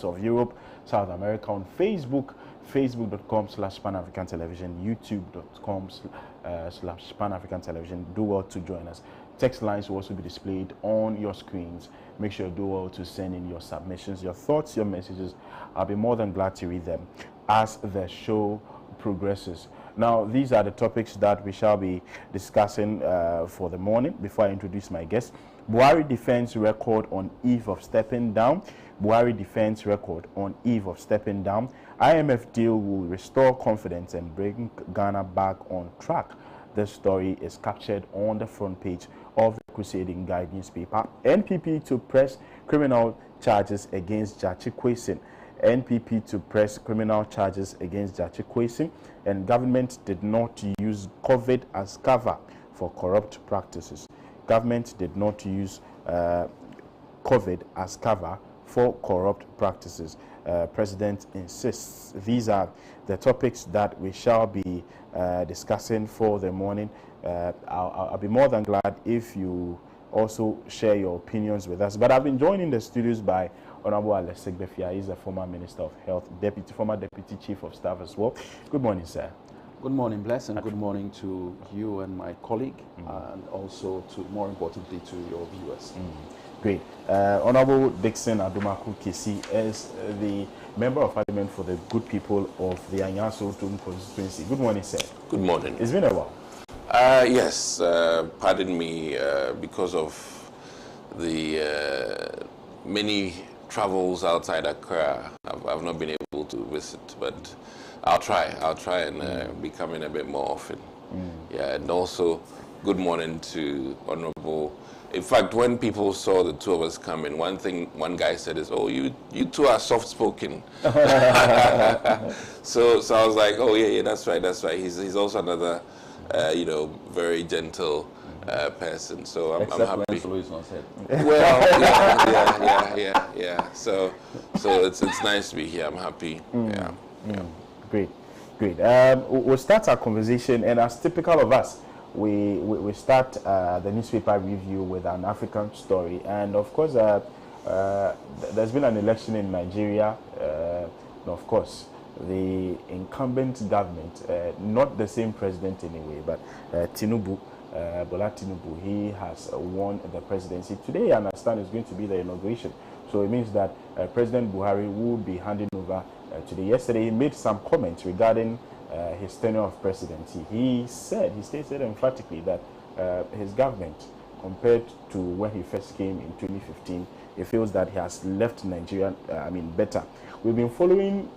of Europe, South America on Facebook, facebook.com/Pan-African Television, youtube.com/Pan-African Television. Do well to join us. Text lines will also be displayed on your screens. Make sure you do well to send in your submissions, your thoughts, your messages. I'll be more than glad to read them as the show progresses. Now, these are the topics that we shall be discussing for the morning. Before I introduce my guest, Buhari defense record on eve of stepping down. Buhari defense record on eve of stepping down. IMF deal will restore confidence and bring Ghana back on track. This story is captured on the front page of the Crusading Guide newspaper. NPP to press criminal charges against Gyakye Quayson. NPP to press criminal charges against Gyakye Quayson, and government did not use COVID as cover for corrupt practices. Government did not use COVID as cover for corrupt practices. President insists. These are the topics that we shall be discussing for the morning. I'll be more than glad if you also share your opinions with us. But I've been joined in the studios by Honorable Alexander Segbefia. He's a former Minister of Health, former Deputy Chief of Staff as well. Good morning, sir. Good morning, Bless, and good morning to you and my colleague, and also, more importantly, to your viewers. Great. Honorable Dickson Adomako is the Member of Parliament for the good people of the Sowutom constituency. Good morning, sir. Good morning. It's been a while. Yes, pardon me, because of the many travels outside Accra, I've not been able to visit, but I'll try and be coming a bit more often. Yeah, and also, good morning to Honorable. In fact, when people saw the two of us coming, one guy said is, "Oh, you two are soft-spoken." so I was like, "Oh yeah, that's right. He's also another, very gentle person." So I'm happy. When not said. Well, yeah. So it's nice to be here. I'm happy. Yeah. Great. We'll start our conversation, and as typical of us, we start the newspaper review with an African story. And of course, there's been an election in Nigeria. And of course, the incumbent government, not the same president anyway, but Bola Tinubu, he has won the presidency. Today, I understand, is going to be the inauguration. So it means that President Buhari will be handing over today. Yesterday, he made some comments regarding his tenure of presidency. He stated emphatically that his government, compared to when he first came in 2015, he feels that he has left Nigeria, better. We've been following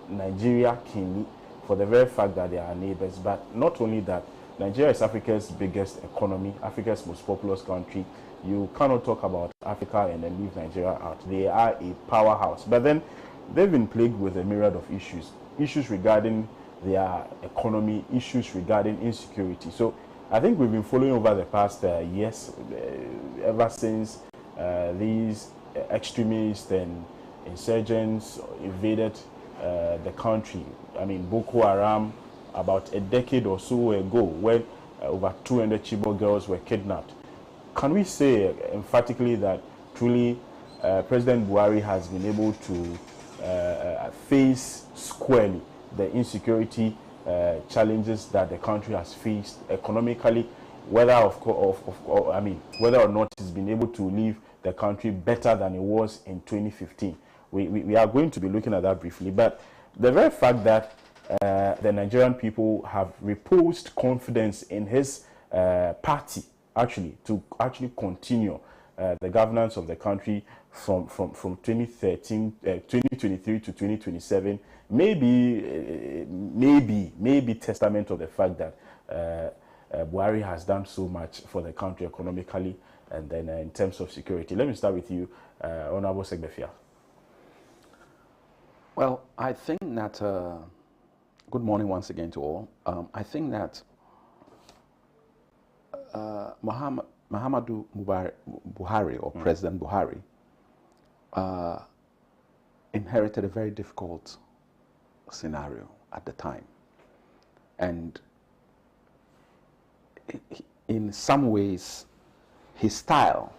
Nigeria keenly for the very fact that they are neighbors, but not only that, Nigeria is Africa's biggest economy, Africa's most populous country. You cannot talk about Africa and then leave Nigeria out. They are a powerhouse. But then they've been plagued with a myriad of issues regarding their economy, issues regarding insecurity. So I think we've been following over the past years, ever since these extremists and insurgents invaded the country. Boko Haram, about a decade or so ago, when over 200 Chibok girls were kidnapped. Can we say emphatically that truly President Buhari has been able to face squarely the insecurity challenges that the country has faced economically, whether whether or not it's been able to leave the country better than it was in 2015? We are going to be looking at that briefly, but the very fact that the Nigerian people have reposed confidence in his party to continue the governance of the country from 2023 to 2027 maybe testament of the fact that Buhari has done so much for the country economically and then in terms of security. Let me start with you, Honorable Segbefia. Well, I think that good morning once again to all. I think that Muhammadu Buhari, or President Buhari, inherited a very difficult scenario at the time. And in some ways, his style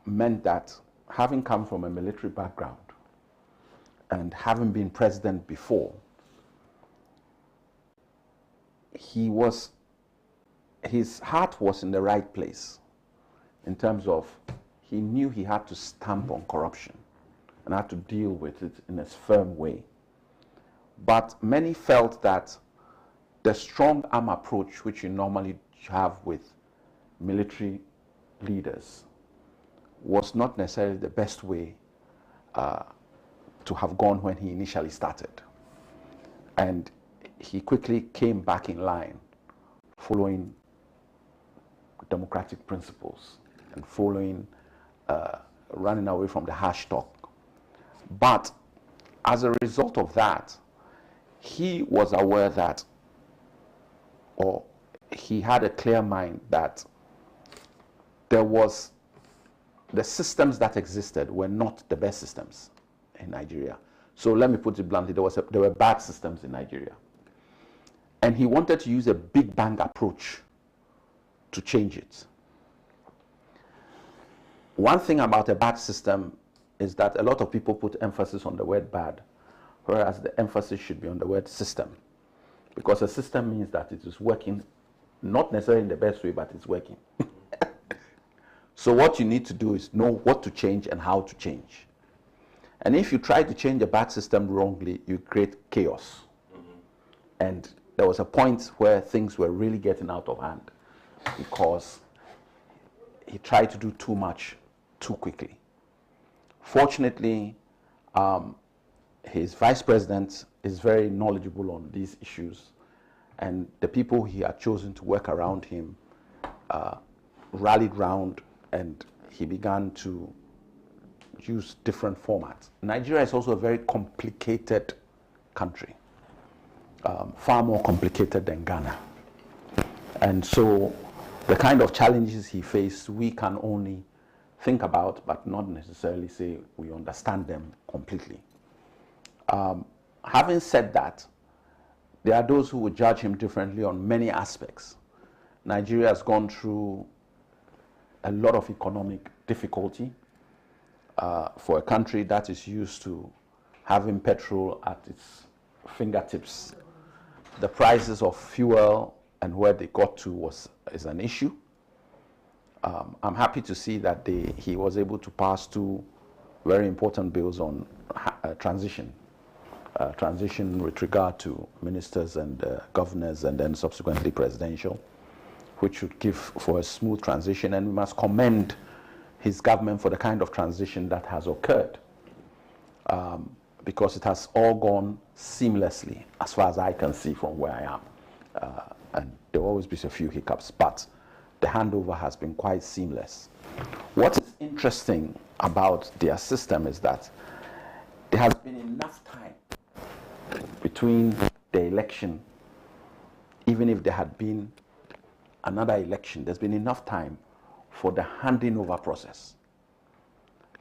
meant that having come from a military background and having been president before, his heart was in the right place in terms of he knew he had to stamp on corruption and had to deal with it in a firm way. But many felt that the strong arm approach which you normally have with military leaders was not necessarily the best way to have gone when he initially started. And he quickly came back in line following democratic principles and following running away from the harsh talk. But as a result of that, he was aware that, or he had a clear mind that the systems that existed were not the best systems in Nigeria. So let me put it bluntly, there were bad systems in Nigeria. And he wanted to use a big bang approach to change it. One thing about a bad system is that a lot of people put emphasis on the word bad, whereas the emphasis should be on the word system. Because a system means that it is working, not necessarily in the best way, but it's working. So what you need to do is know what to change and how to change. And if you try to change a bad system wrongly, you create chaos. And there was a point where things were really getting out of hand because he tried to do too much too quickly. Fortunately, his vice president is very knowledgeable on these issues, and the people he had chosen to work around him rallied round, and he began to use different formats. Nigeria is also a very complicated country, far more complicated than Ghana. And so the kind of challenges he faced, we can only think about, but not necessarily say we understand them completely. Having said that, there are those who would judge him differently on many aspects. Nigeria has gone through a lot of economic difficulty for a country that is used to having petrol at its fingertips. The prices of fuel and where they got to is an issue. I'm happy to see that he was able to pass two very important bills on transition with regard to ministers and governors, and then subsequently presidential, which would give for a smooth transition. And we must commend his government for the kind of transition that has occurred, because it has all gone seamlessly as far as I can see from where I am. And there will always be a few hiccups, but the handover has been quite seamless. What is interesting about their system is that there has been enough time between the election, even if there had been another election, there's been enough time for the handing over process.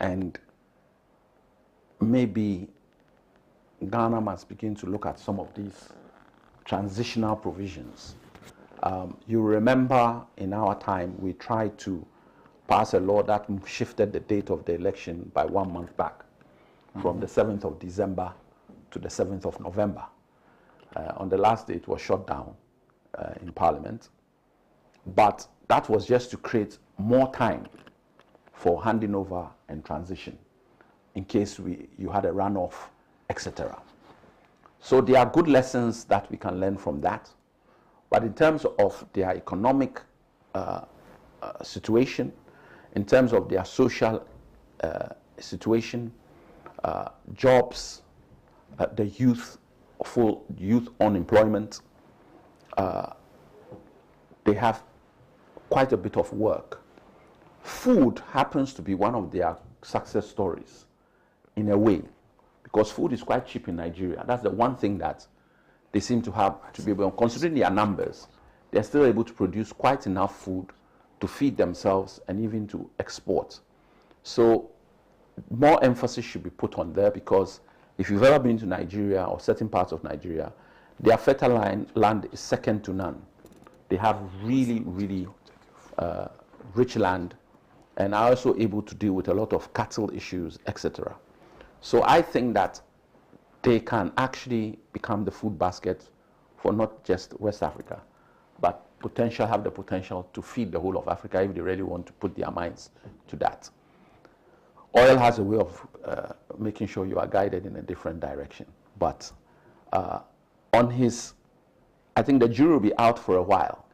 And maybe Ghana must begin to look at some of these transitional provisions. You remember in our time, we tried to pass a law that shifted the date of the election by 1 month back, from the 7th of December to the 7th of November. On the last day, it was shut down in Parliament. But that was just to create more time for handing over and transition in case you had a runoff, etc. So there are good lessons that we can learn from that. But in terms of their economic situation, in terms of their social situation, jobs, the full youth unemployment, they have quite a bit of work. Food happens to be one of their success stories in a way, because food is quite cheap in Nigeria. That's the one thing that they seem to have to be able, considering their numbers, they're still able to produce quite enough food to feed themselves and even to export. So more emphasis should be put on there, because if you've ever been to Nigeria or certain parts of Nigeria, their fertile land is second to none. They have really, really rich land, and are also able to deal with a lot of cattle issues, etc. So I think that they can actually become the food basket for not just West Africa, but have the potential to feed the whole of Africa if they really want to put their minds to that. Oil has a way of making sure you are guided in a different direction. But on his, I think the jury will be out for a while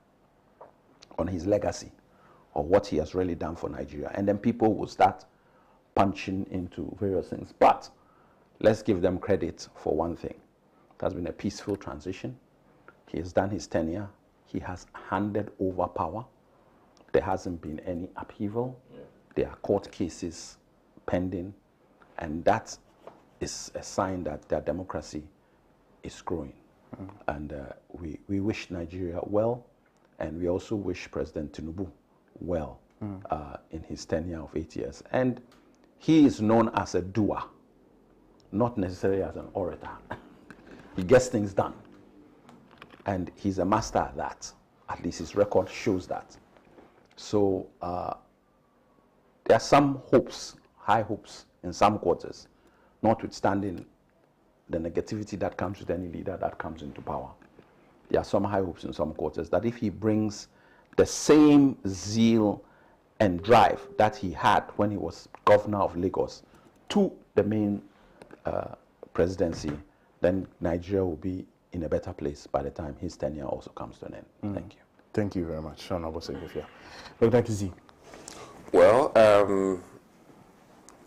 on his legacy or what he has really done for Nigeria. And then people will start punching into various things. But let's give them credit for one thing. It has been a peaceful transition. He has done his tenure. He has handed over power. There hasn't been any upheaval. Yeah. There are court cases pending. And that is a sign that their democracy is growing. And we wish Nigeria well, and we also wish President Tinubu well in his tenure of 8 years. And he is known as a doer, not necessarily as an orator. He gets things done. And he's a master at that. At least his record shows that. So there are some hopes, high hopes in some quarters, notwithstanding the negativity that comes with any leader that comes into power. There are some high hopes in some quarters that if he brings the same zeal and drive that he had when he was governor of Lagos to the main presidency, then Nigeria will be in a better place by the time his tenure also comes to an end. Thank you. Thank you very much, Honorable Segbefia. Dr. Kizi. Well,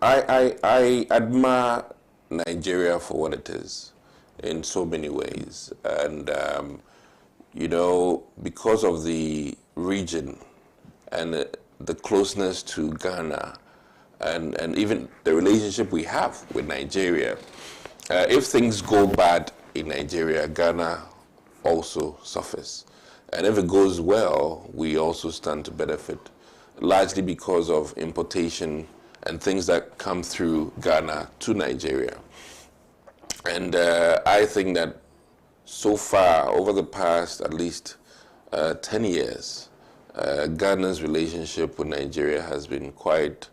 I admire Nigeria for what it is in so many ways. And, you know, because of the region and the closeness to Ghana and even the relationship we have with Nigeria, if things go bad in Nigeria, Ghana also suffers. And if it goes well, we also stand to benefit, largely because of importation and things that come through Ghana to Nigeria. And I think that so far, over the past at least 10 years, Ghana's relationship with Nigeria has been quite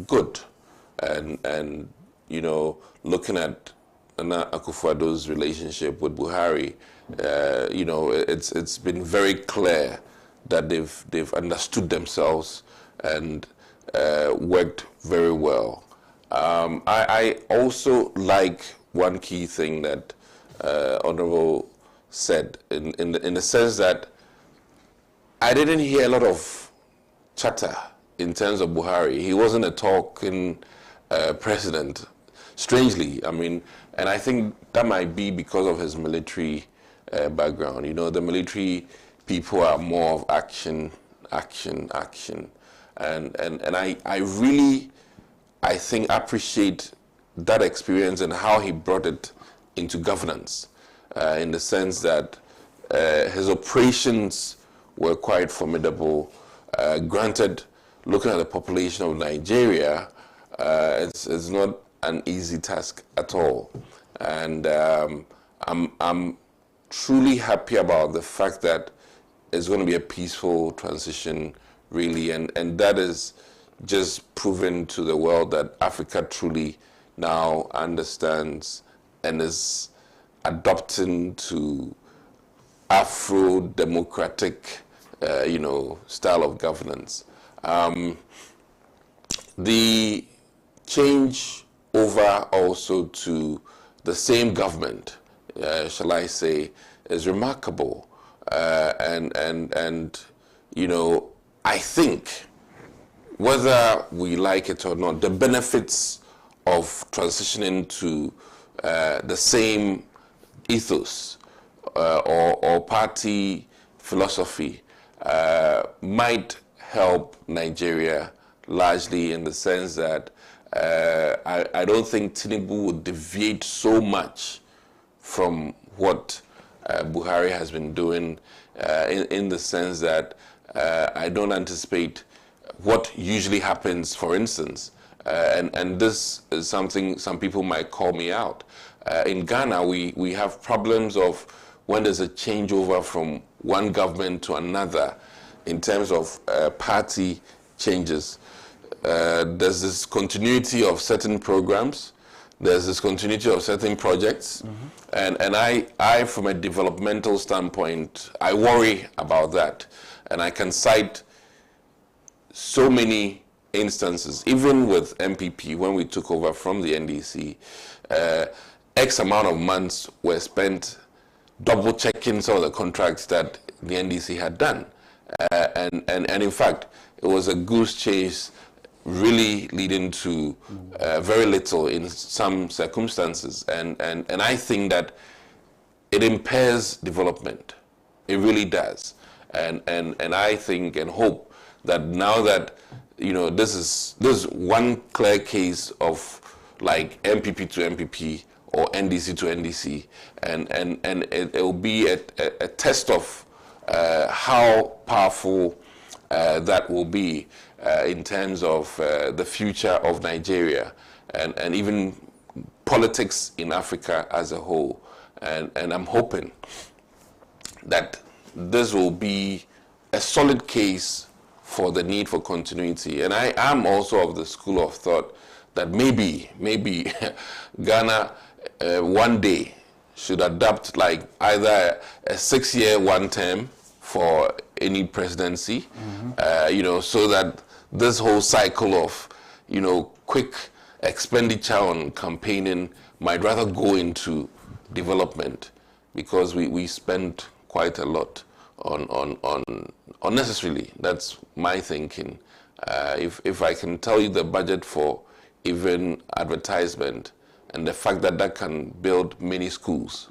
good. And you know, looking at Akufo-Addo's relationship with Buhari, you know, it's been very clear that they've understood themselves and worked very well. I also like one key thing that Honorable said in the sense that I didn't hear a lot of chatter in terms of Buhari. He wasn't a talking president, strangely. I mean, and I think that might be because of his military background. You know, the military people are more of action, action, action. And I really, I think, appreciate that experience and how he brought it into governance, in the sense that his operations were quite formidable. Granted, looking at the population of Nigeria, it's not an easy task at all. And I'm truly happy about the fact that it's going to be a peaceful transition, really, and that is just proven to the world that Africa truly now understands and is adopting to Afro-democratic, you know, style of governance. The change over also to the same government, shall I say, is remarkable. And you know, I think whether we like it or not, the benefits of transitioning to the same ethos or party philosophy might help Nigeria largely in the sense that I don't think Tinubu would deviate so much from what Buhari has been doing in the sense that I don't anticipate what usually happens, for instance, and this is something some people might call me out. In Ghana, we have problems of when there's a changeover from one government to another in terms of party changes. There's this continuity of certain programs. There's this continuity of certain projects. And I, from a developmental standpoint, I worry about that. And I can cite so many instances, even with MPP, when we took over from the NDC, X amount of months were spent double-checking some of the contracts that the NDC had done. And in fact, it was a goose chase, really leading to very little in some circumstances. And I think that it impairs development. It really does. And I think and hope that now that, you know, this is one clear case of like MPP to MPP or NDC to NDC, and it will be a test of how powerful that will be in terms of the future of Nigeria and even politics in Africa as a whole. And I'm hoping that this will be a solid case for the need for continuity. And I am also of the school of thought that maybe Ghana one day should adopt like either a 6-year one term for any presidency, you know, so that this whole cycle of, you know, quick expenditure on campaigning might rather go into development, because we spend quite a lot on unnecessarily. That's my thinking. If I can tell you the budget for even advertisement and the fact that that can build many schools,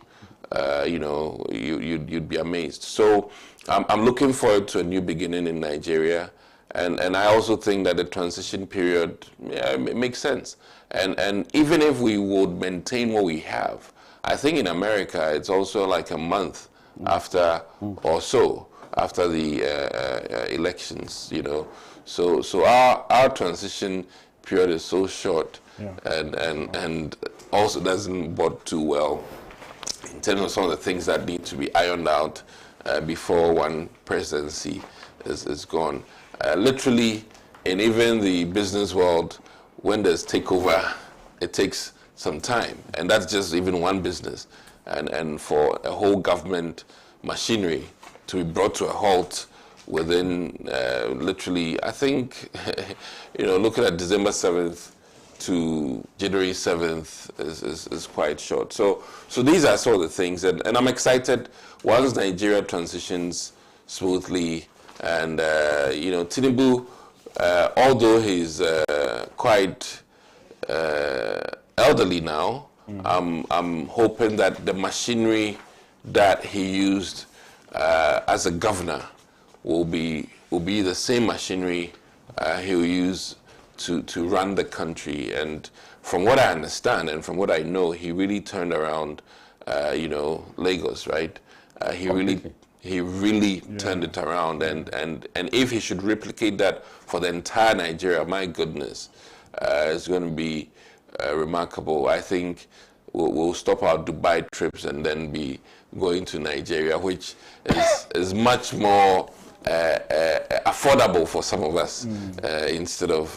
you know, you'd be amazed. So I'm looking forward to a new beginning in Nigeria, and I also think that the transition period it makes sense. And even if we would maintain what we have, I think in America it's also like a month after or so after the elections, you know. So our transition period is so short, and also doesn't bode too well in terms of some of the things that need to be ironed out before one presidency is gone. Literally, in even the business world, when there's takeover, it takes some time, and that's just even one business. And for a whole government machinery to be brought to a halt within literally, I think, you know, looking at December 7th to January 7th is quite short. So these are some of the things, and I'm excited once Nigeria transitions smoothly, and you know, Tinubu, although he's quite elderly now, I'm hoping that the machinery that he used as a governor will be the same machinery he'll use to run the country. And from what I understand and from what I know, he really turned around, you know, Lagos, right? He really turned it around, and if he should replicate that for the entire Nigeria, my goodness, it's going to be remarkable. I think we'll stop our Dubai trips and then be going to Nigeria, which is much more affordable for some of us instead of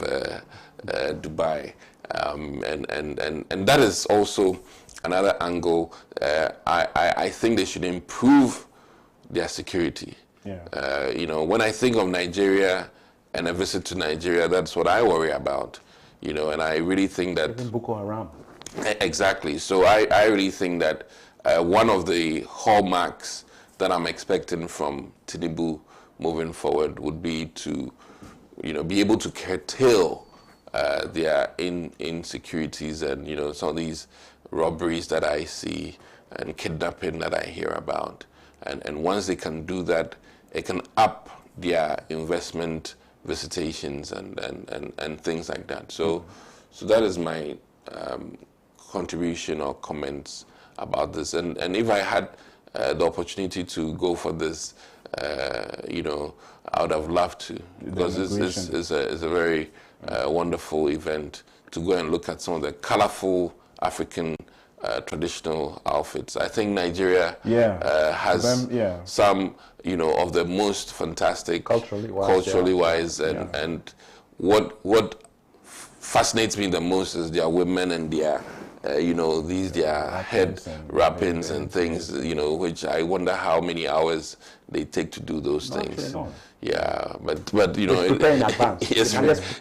Dubai, and that is also another angle. I think they should improve their security. You know, when I think of Nigeria and a visit to Nigeria, that's what I worry about. You know, and I really think that even Boko Haram. Exactly. So I really think that one of the hallmarks that I'm expecting from Tinubu moving forward would be to, you know, be able to curtail their insecurities and, you know, some of these robberies that I see and kidnapping that I hear about. And once they can do that, it can up their investment visitations and things like that. So that is my contribution or comments about this. And if I had the opportunity to go for this, you know, I would have loved to, because this is a very wonderful event to go and look at some of the colorful African traditional outfits. I think Nigeria has some, of the most fantastic culturally wise, and what fascinates me the most is their women and their their head wrappings and things, which I wonder how many hours they take to do those things. Yeah, but prepare in advance. Yes,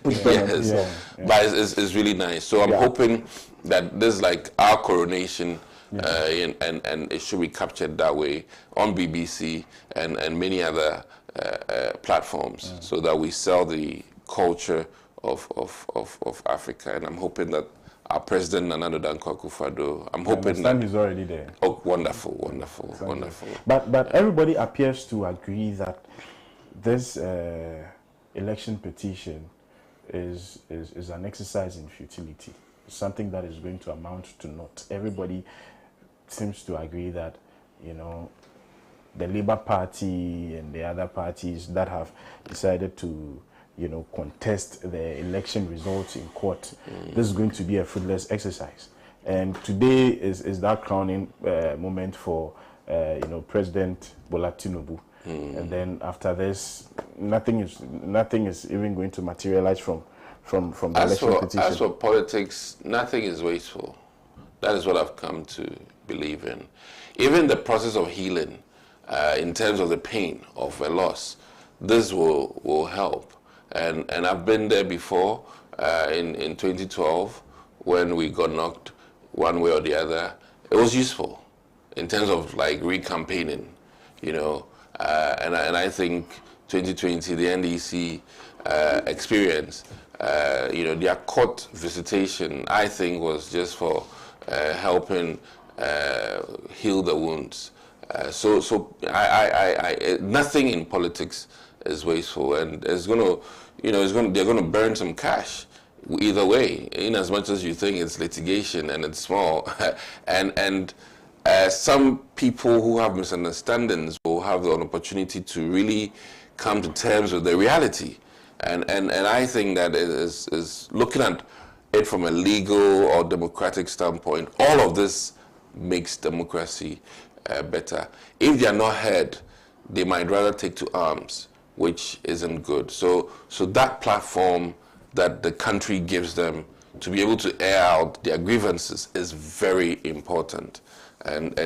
but it's really nice. So I'm hoping that this is like our coronation, and it should be captured that way on BBC and many other platforms, so that we sell the culture of Africa. And I'm hoping that our President Akufo-Addo, I'm hoping that he's already there. Oh, wonderful. But everybody appears to agree that this election petition is an exercise in futility, something that is going to amount to naught. Everybody seems to agree that, the Labour Party and the other parties that have decided to, contest the election results in court, this is going to be a fruitless exercise. And today is that crowning moment for, President Bola Tinubu. And then after this, nothing is even going to materialize from the election petition. As for politics, nothing is wasteful. That is what I've come to believe in. Even the process of healing, in terms of the pain of a loss, this will help. And I've been there before, in 2012, when we got knocked one way or the other. It was useful in terms of like re-campaigning, and I think 2020, the NDC experience, their court visitation, I think, was just for helping heal the wounds. So nothing in politics is wasteful, and they're gonna burn some cash either way, in as much as you think it's litigation and it's small, and some people who have misunderstandings will have the opportunity to really come to terms with the reality, and I think that is looking at it from a legal or democratic standpoint. All of this makes democracy better. If they are not heard, they might rather take to arms, which isn't good. So that platform that the country gives them to be able to air out their grievances is very important. And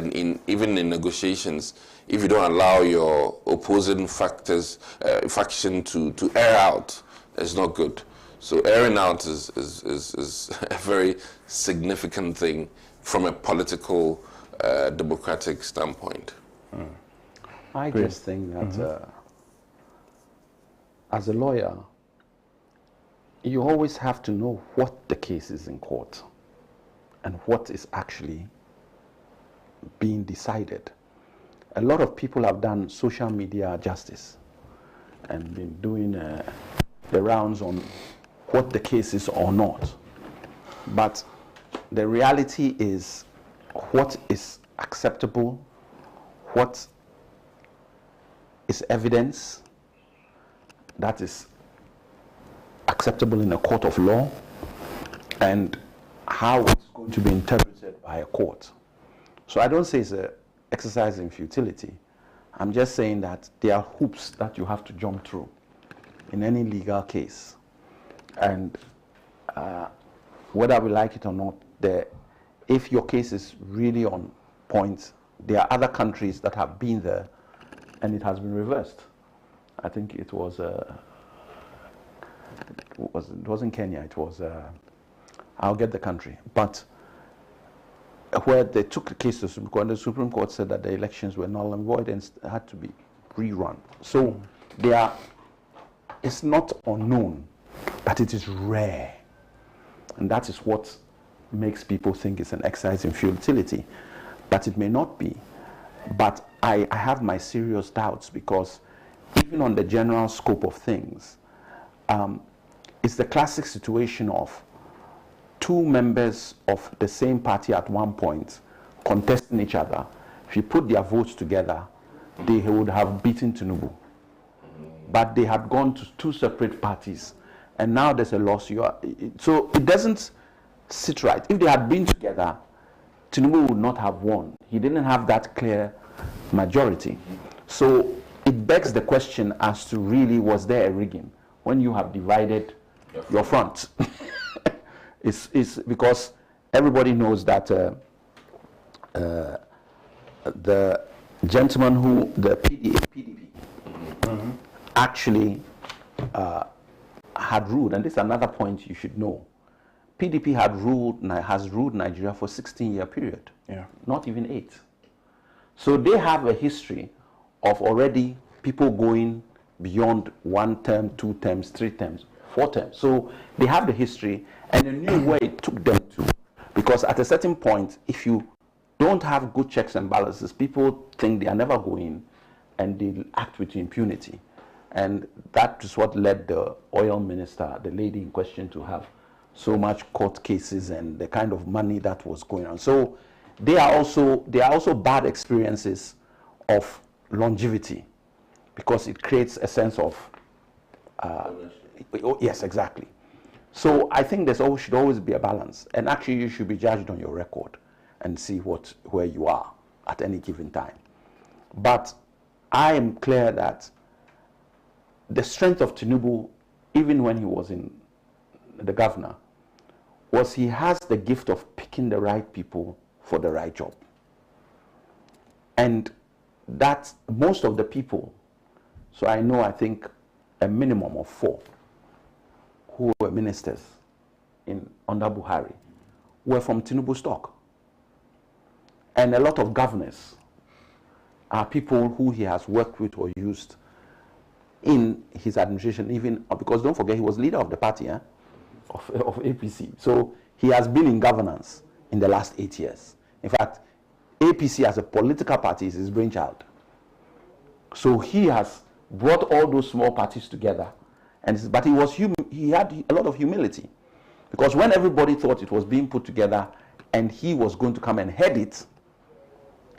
even in negotiations, if you don't allow your opposing faction to air out, it's not good. So airing out is a very significant thing from a political, democratic standpoint. I just think that as a lawyer, you always have to know what the case is in court and what is actually being decided. A lot of people have done social media justice and been doing the rounds on what the case is or not. But the reality is what is acceptable, what is evidence that is acceptable in a court of law, and how it's going to be interpreted by a court. So I don't say it's an exercise in futility. I'm just saying that there are hoops that you have to jump through in any legal case. And whether we like it or not, if your case is really on point, there are other countries that have been there and it has been reversed. I think it wasn't Kenya, it was, I'll get the country, but where they took the case to the Supreme Court, and the Supreme Court said that the elections were null and void and had to be rerun. So it's not unknown, but it is rare. And that is what makes people think it's an exercise in futility. But it may not be. But I have my serious doubts, because even on the general scope of things, it's the classic situation of two members of the same party at one point contesting each other. If you put their votes together, they would have beaten Tinubu. But they had gone to two separate parties, and now there's a loss. So it doesn't sit right. If they had been together, Tinubu would not have won. He didn't have that clear majority. So it begs the question as to really, was there a rigging when you have divided your front? It's because everybody knows that the gentleman who, the PDP, actually had ruled, and this is another point you should know. PDP has ruled Nigeria for a 16-year period, not even 8. So they have a history of already people going beyond 1 term, 2 terms, 3 terms, 4 terms. So they have the history, and they knew where it took them to. Because at a certain point, if you don't have good checks and balances, people think they are never going, and they act with impunity. And that is what led the oil minister, the lady in question, to have so much court cases and the kind of money that was going on. So they are also bad experiences of longevity, because it creates a sense of yes, exactly. So I think should always be a balance, and actually you should be judged on your record and see where you are at any given time. But I am clear that the strength of Tinubu, even when he was in the governor, was he has the gift of picking the right people for the right job. And that most of the people, so I think a minimum of 4 who were ministers under Buhari were from Tinubu stock. And a lot of governors are people who he has worked with or used in his administration, even because don't forget he was leader of the party of APC. So he has been in governance in the last 8 years. In fact, APC as a political party is his brainchild. So he has brought all those small parties together, but he had a lot of humility, because when everybody thought it was being put together and he was going to come and head it,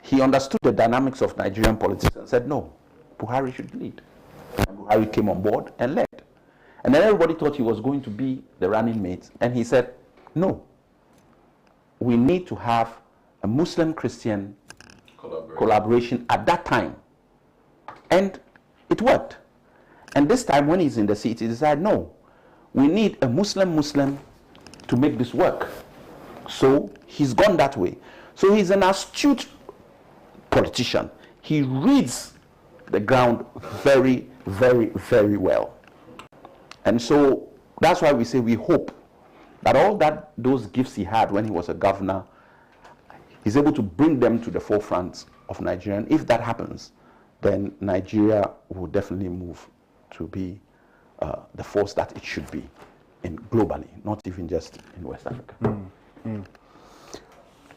he understood the dynamics of Nigerian politics and said, no, Buhari should lead. And Buhari came on board and led. And then everybody thought he was going to be the running mate, and he said, no, we need to have a Muslim-Christian collaboration at that time. And it worked. And this time when he's in the seat, he decided, no, we need a Muslim to make this work. So he's gone that way. So he's an astute politician. He reads the ground very, very, very well. And so that's why we say we hope that those gifts he had when he was a governor, he's able to bring them to the forefront of Nigeria. And if that happens, then Nigeria will definitely move to be the force that it should be globally, not even just in West Africa.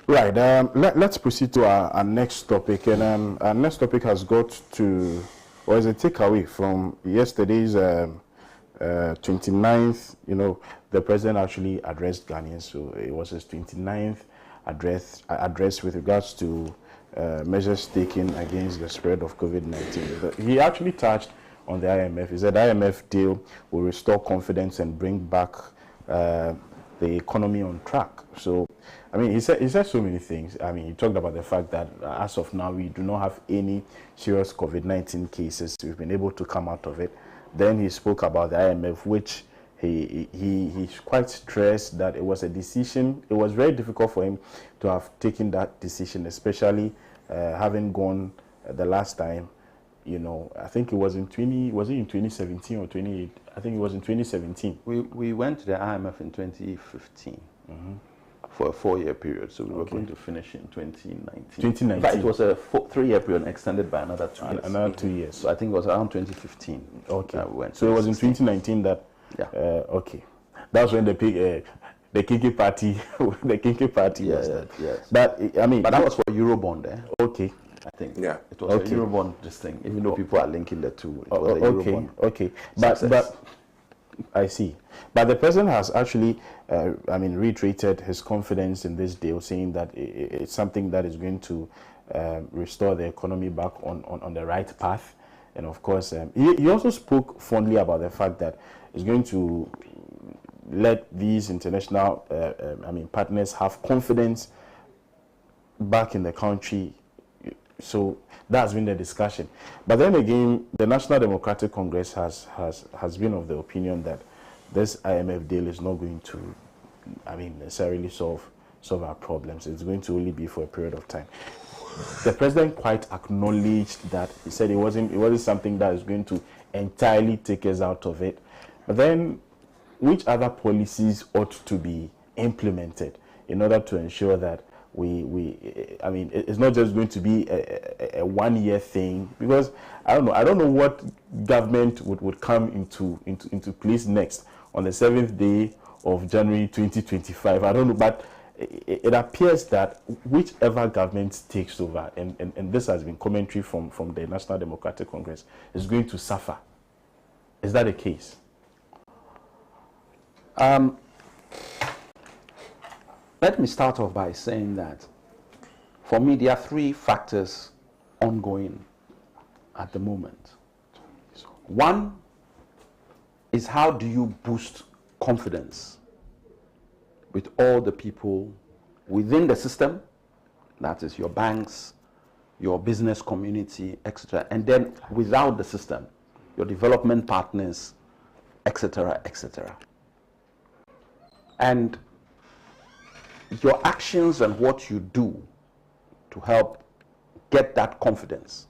Right. Let's proceed to our next topic. And our next topic has got to, or is a takeaway from yesterday's 29th. The president actually addressed Ghanaians. So it was his 29th address with regards to measures taken against the spread of COVID-19. He actually touched on the IMF. He said the IMF deal will restore confidence and bring back the economy on track. So, he said so many things. He talked about the fact that as of now, we do not have any serious COVID-19 cases. We've been able to come out of it. Then he spoke about the IMF, which he quite stressed that it was a decision. It was very difficult for him to have taken that decision, especially having gone the last time. I think it was in 2017 or 28? I think it was in 2017. We went to the IMF in 2015 for a 4-year period, so we were going to finish in 2019. 2019. In fact, it was a 3-year period extended by another 2 years. Another 2 years. So I think it was around 2015. Okay. We went. So it was in 2019 that. Yeah. Okay. That's when the Gyakye party, was that. Yes. But but that was for Eurobond, eh? Okay. I think. Yeah. It was a Eurobond, this thing, even though people are linking the two. It was a Eurobond. Okay. But I see. But the president has actually, reiterated his confidence in this deal, saying that it's something that is going to restore the economy back on the right path. And of course, he also spoke fondly about the fact that it's going to let these international partners have confidence back in the country. So that's been the discussion. But then again, the National Democratic Congress has been of the opinion that this IMF deal is not going to, necessarily solve our problems. It's going to only be for a period of time. The president quite acknowledged that. He said it wasn't something that is going to entirely take us out of it. But then, which other policies ought to be implemented in order to ensure that it's not just going to be a 1 year thing? Because I don't know what government would come into place next on the 7th day of January 2025. I don't know, but it appears that whichever government takes over, and this has been commentary from the National Democratic Congress, is going to suffer. Is that the case? Let me start off by saying that for me there are three factors ongoing at the moment. One is, how do you boost confidence with all the people within the system, that is your banks, your business community, etc., and then without the system, your development partners, etc., etc. And your actions and what you do to help get that confidence.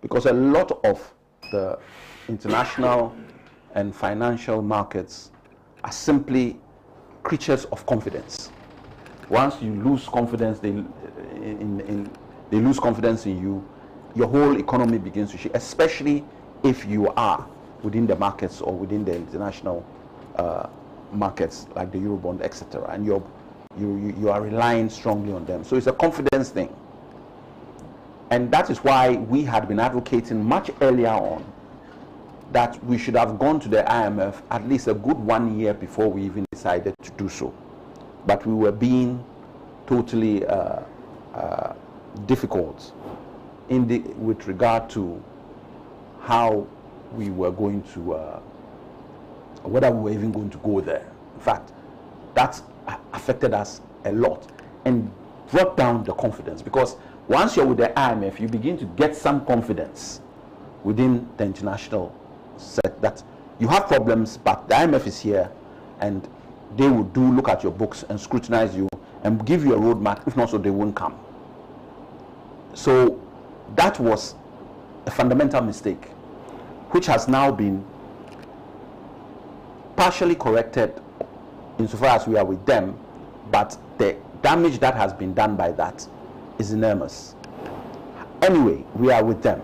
Because a lot of the international and financial markets are simply creatures of confidence. Once you lose confidence, they lose confidence in you, your whole economy begins to shake, especially if you are within the markets or within the international markets like the Eurobond, etc., and you are relying strongly on them. So it's a confidence thing. And that is why we had been advocating much earlier on that we should have gone to the IMF at least a good 1 year before we even decided to do so. But we were being totally difficult with regard to how we were going to, whether we were even going to go there. In fact, that affected us a lot and brought down the confidence, because once you're with the IMF, you begin to get some confidence within the international set that you have problems, but the IMF is here and they will look at your books and scrutinize you and give you a roadmap. If not so, they won't come. So that was a fundamental mistake, which has now been partially corrected insofar as we are with them, but the damage that has been done by that is enormous. Anyway, we are with them.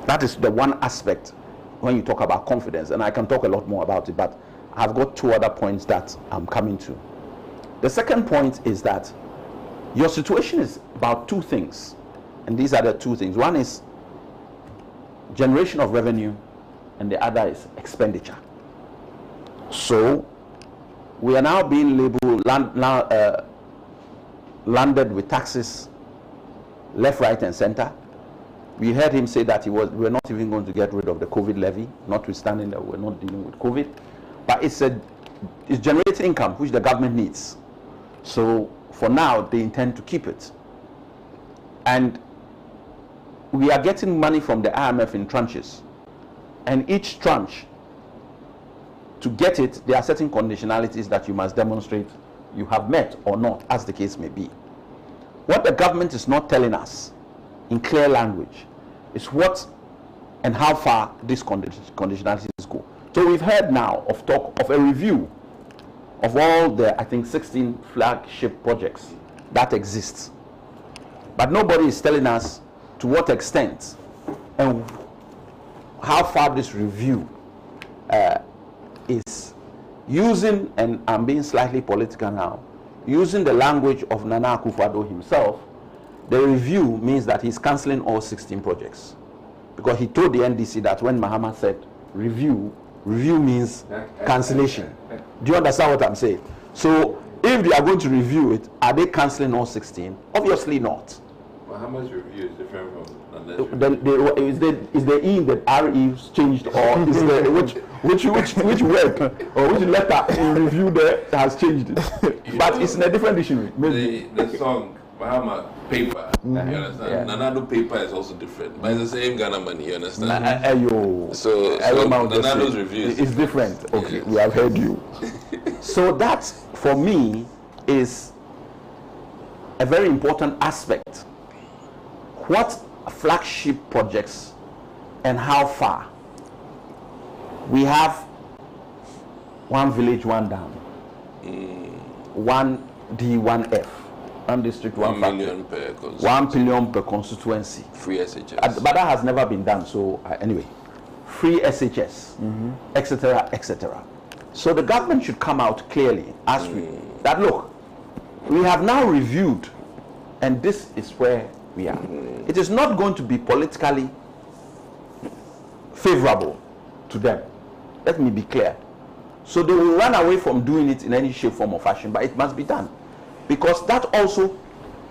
That is the one aspect when you talk about confidence, and I can talk a lot more about it, but I've got two other points that I'm coming to. The second point is that your situation is about two things, and these are the two things. One is generation of revenue, and the other is expenditure. So we are now being labeled, landed with taxes left, right, and center. We heard him say that we're not even going to get rid of the COVID levy, notwithstanding that we're not dealing with COVID. But it's generating income, which the government needs. So for now, they intend to keep it. And we are getting money from the IMF in tranches. And each tranche, to get it, there are certain conditionalities that you must demonstrate you have met or not, as the case may be. What the government is not telling us in clear language is what and how far these conditionalities go. So we've heard now of talk of a review of all the, I think, 16 flagship projects that exist. But nobody is telling us to what extent and how far this review is using, and I'm being slightly political now, using the language of Nana Akufo-Addo himself. The review means that he's cancelling all 16 projects, because he told the NDC that when Mahama said review means cancellation. Do you understand what I'm saying? So if they are going to review it, are they cancelling all 16? Obviously not. Mahama's review is different from is the E in the RE changed, or is the which word or which letter in review there has changed? But it's in a different dictionary. Maybe the song Bahama paper, you understand? Nanado paper is also different, but it's the same Ghana money, you understand? So Nanado's review is different. Okay, we have heard you. So that, for me, is a very important aspect. What flagship projects and how far? We have one village, one dam, one D1F, one district, one million per constituency. 1 billion per constituency. Free SHS. But that has never been done. So anyway, free SHS, etc., etc. So the government should come out clearly as that look, we have now reviewed, and this is where we are. It is not going to be politically favorable to them. Let me be clear. So they will run away from doing it in any shape, form, or fashion, but it must be done. Because that also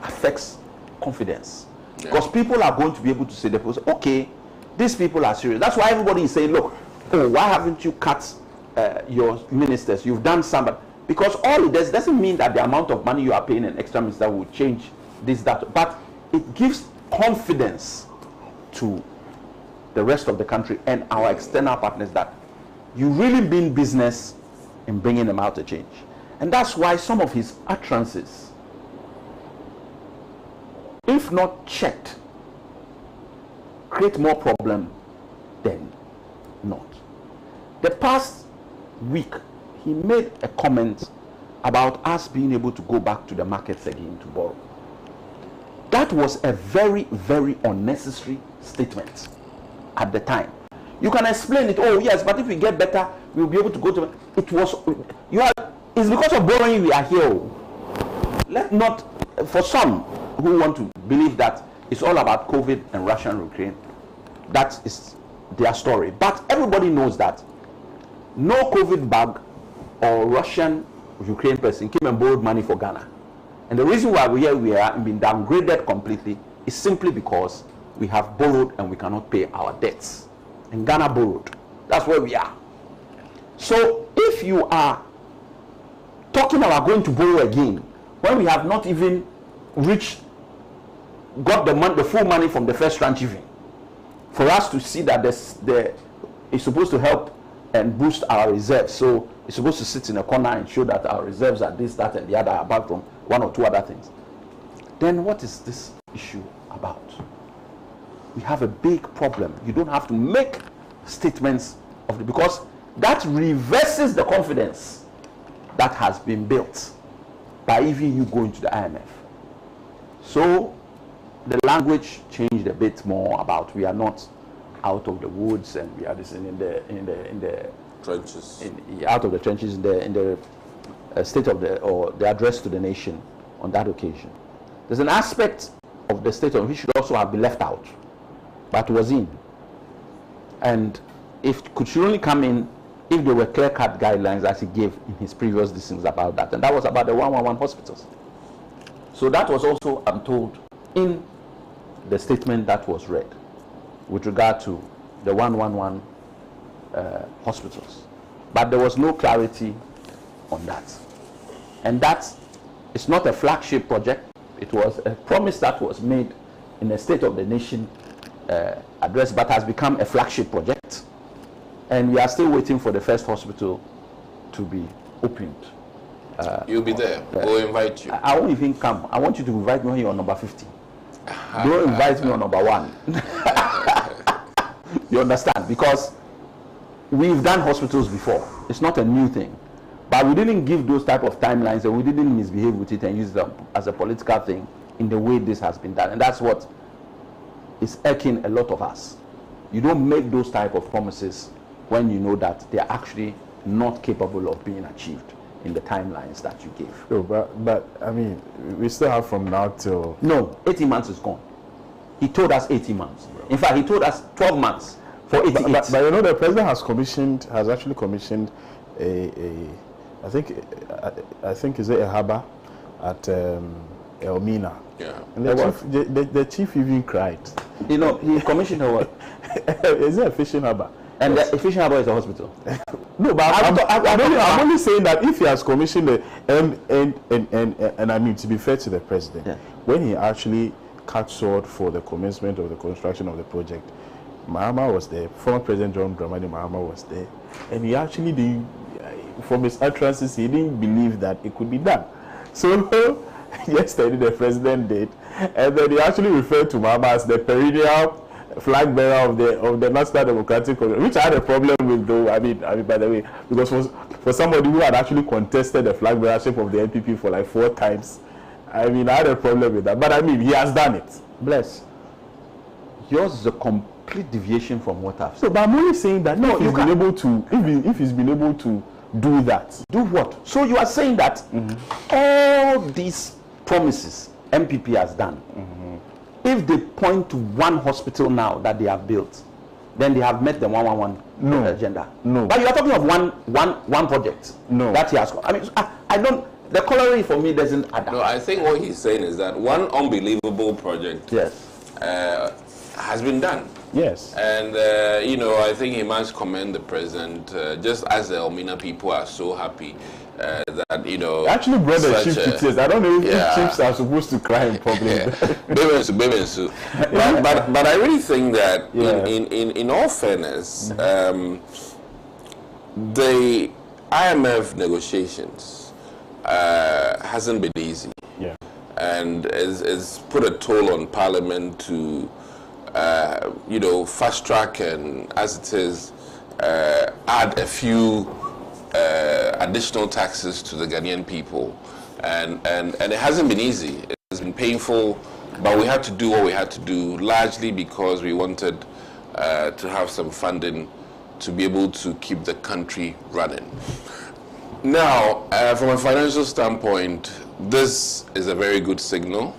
affects confidence. Yeah. Because people are going to be able to say, okay, these people are serious. That's why everybody is saying, look, oh, why haven't you cut your ministers? You've done some. Because all it does doesn't mean that the amount of money you are paying an extra minister will change this, that. But it gives confidence to the rest of the country and our external partners that you really mean business in bringing them out a change. And that's why some of his utterances, if not checked, create more problem than not. The past week, he made a comment about us being able to go back to the markets again to borrow. That was a very, very unnecessary statement at the time. You can explain it, oh yes, but if we get better, we'll be able to go to it. It's because of borrowing we are here. Let not, for some who want to believe that it's all about COVID and Russia and Ukraine, that is their story. But everybody knows that no COVID bag or Russian Ukraine person came and borrowed money for Ghana. And the reason why we are being downgraded completely is simply because we have borrowed and we cannot pay our debts. And Ghana borrowed. That's where we are. So if you are talking about going to borrow again, when we have not even got the full money from the first tranche even, for us to see that it's supposed to help and boost our reserves. So it's supposed to sit in a corner and show that our reserves are this, that, and the other, apart from one or two other things. Then what is this issue about? We have a big problem. You don't have to make statements because that reverses the confidence that has been built by even you going to the IMF. So the language changed a bit more about we are not out of the woods and we are in the trenches. Out of the trenches in the state of the address to the nation on that occasion. There's an aspect of the state of which should also have been left out, but was in. And should only come in if there were clear-cut guidelines as he gave in his previous decisions about that. And that was about the 111 hospitals. So that was also, I'm told, in the statement that was read with regard to the 111 hospitals. But there was no clarity on that. And that is not a flagship project. It was a promise that was made in a State of the Nation address, but has become a flagship project. And we are still waiting for the first hospital to be opened. You'll be there. We'll invite you. I won't even come. I want you to invite me when you're on number 50. Don't invite me on number 1. You understand? Because we've done hospitals before. It's not a new thing. But we didn't give those type of timelines and we didn't misbehave with it and use them as a political thing in the way this has been done. And that's what is irking a lot of us. You don't make those type of promises when you know that they're actually not capable of being achieved in the timelines that you gave. Oh, but I mean, we still have from now till... No, 18 months is gone. He told us 18 months. In fact, he told us 12 months for 88. But you know, the president has actually commissioned I think is it a harbour at Elmina. Yeah. And the chief even cried. You know, he commissioned a what? Is it a fishing harbour? And the Efficient Harbour is a hospital. No, but I'm only saying that if he has commissioned and I mean, to be fair to the president, when he actually cut short for the commencement of the construction of the project, Mahama was there, former President John Dramani Mahama was there, and he actually didn't, from his utterances, he didn't believe that it could be done. So yesterday the president did, and then he actually referred to Mahama as the perennial flag bearer of the National Democratic Congress, which I had a problem with, though. I mean, by the way, because for somebody who had actually contested the flag bearership of the NPP for like 4 times, I mean, I had a problem with that. But I mean, he has done it. Bless. Yours is a complete deviation from what I've said. So, but I'm only saying that if he's been able to, if he's been able to do that, do what? So you are saying that all these promises MPP has done. If they point to one hospital now that they have built, then they have met the 111 agenda. No. But you are talking of one project. No. That he has. I mean, I don't. The coloring for me doesn't add up. No, I think what he's saying is that one unbelievable project has been done. Yes. And, you know, I think he must commend the president, just as the Elmina people are so happy that, you know... Actually brought the chief to tears. I don't know if chiefs are supposed to cry in public. But I really think that, in all fairness, the IMF negotiations hasn't been easy. Yeah. And it's put a toll on Parliament to... you know, fast track and, as it is, add a few additional taxes to the Ghanaian people, and it hasn't been easy. It's been painful, but we had to do what we had to do, largely because we wanted to have some funding to be able to keep the country running. Now, from a financial standpoint, this is a very good signal.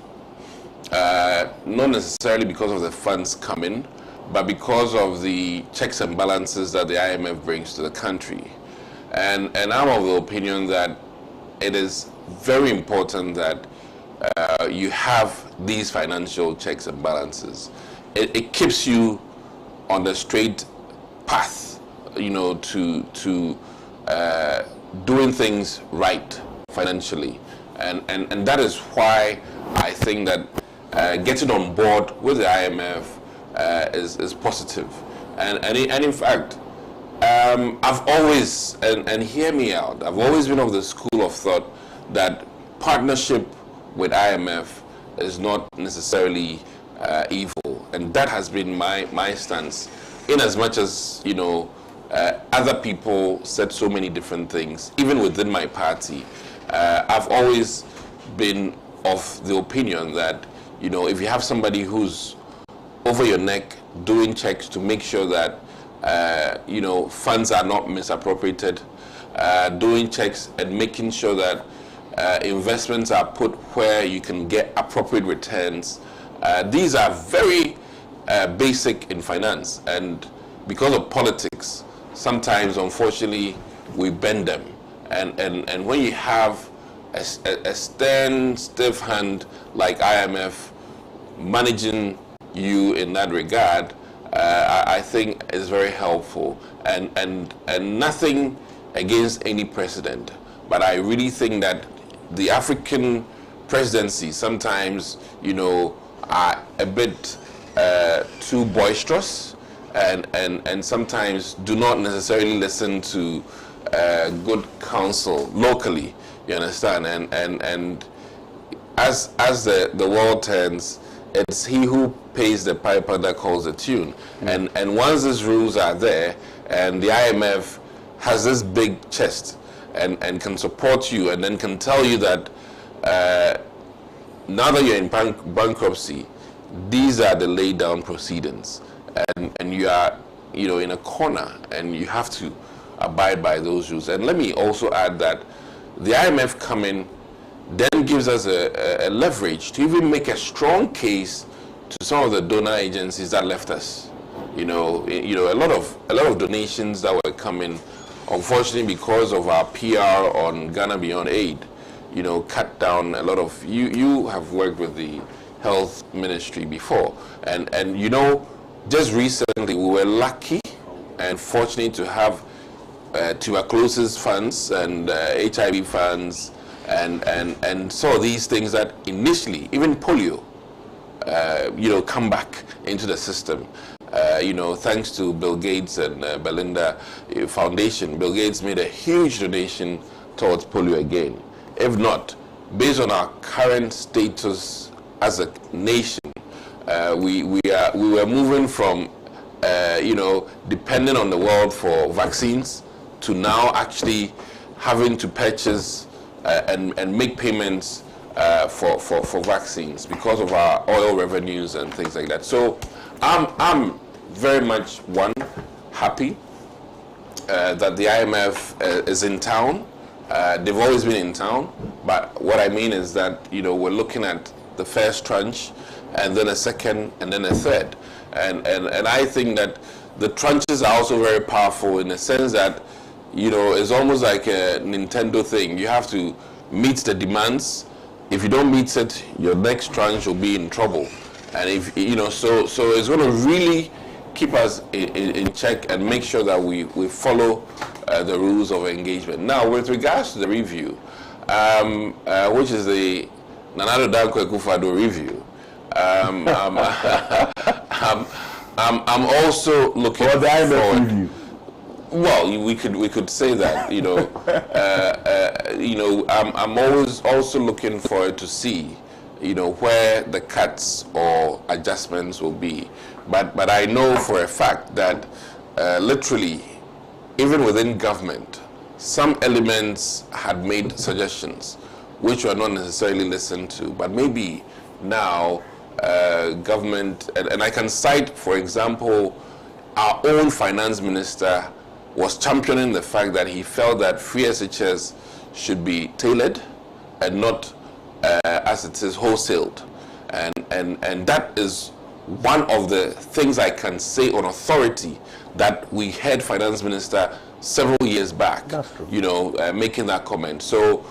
Not necessarily because of the funds coming, but because of the checks and balances that the IMF brings to the country. And I'm of the opinion that it is very important that you have these financial checks and balances. It keeps you on the straight path, you know, to doing things right financially. And that is why I think that getting on board with the IMF is positive, and in fact, I've always, and hear me out, I've always been of the school of thought that partnership with IMF is not necessarily evil, and that has been my stance. In as much as, you know, other people said so many different things, even within my party, I've always been of the opinion that, you know, if you have somebody who's over your neck doing checks to make sure that, you know, funds are not misappropriated, doing checks and making sure that investments are put where you can get appropriate returns. These are very basic in finance, and because of politics, sometimes, unfortunately, we bend them. And when you have a stern, stiff hand like IMF managing you in that regard, I think is very helpful. And nothing against any president, but I really think that the African presidency sometimes, you know, are a bit too boisterous, and sometimes do not necessarily listen to good counsel locally. You understand? And as the world turns, it's he who pays the piper that calls the tune. And once these rules are there, and the IMF has this big chest and can support you, and then can tell you that now that you're in bankruptcy, these are the laid down proceedings, and you are, you know, in a corner, and you have to abide by those rules. And let me also add that the IMF coming then gives us a leverage to even make a strong case to some of the donor agencies that left us. You know, a lot of donations that were coming, unfortunately, because of our PR on Ghana Beyond Aid, you know, cut down a lot of. You have worked with the health ministry before, and you know, just recently we were lucky and fortunate to have tuberculosis funds and HIV funds and so these things that initially, even polio, come back into the system. Thanks to Bill Gates and Belinda Foundation, Bill Gates made a huge donation towards polio again. If not, based on our current status as a nation, we were moving from depending on the world for vaccines to now actually having to purchase and make payments for vaccines because of our oil revenues and things like that. So I'm very much happy that the IMF is in town. They've always been in town, but what I mean is that we're looking at the first tranche, and then a second, and then a third, and I think that the tranches are also very powerful in the sense that it's almost like a Nintendo thing. You have to meet the demands. If you don't meet it, your next tranche will be in trouble, and if so it's going to really keep us in check and make sure that we follow the rules of engagement. Now, with regards to the review, which is the Gyakye Quayson review, I'm also looking forward. Well, we could say that. I'm always also looking forward to see where the cuts or adjustments will be. But I know for a fact that literally, even within government, some elements had made suggestions which were not necessarily listened to. But maybe now government, and I can cite, for example, our own finance minister was championing the fact that he felt that free SHS should be tailored and not as it is wholesaled. And that is one of the things I can say on authority that we heard finance minister several years back, making that comment. So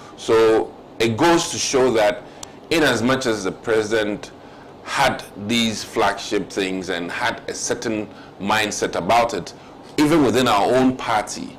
it goes to show that in as much as the president had these flagship things and had a certain mindset about it, even within our own party,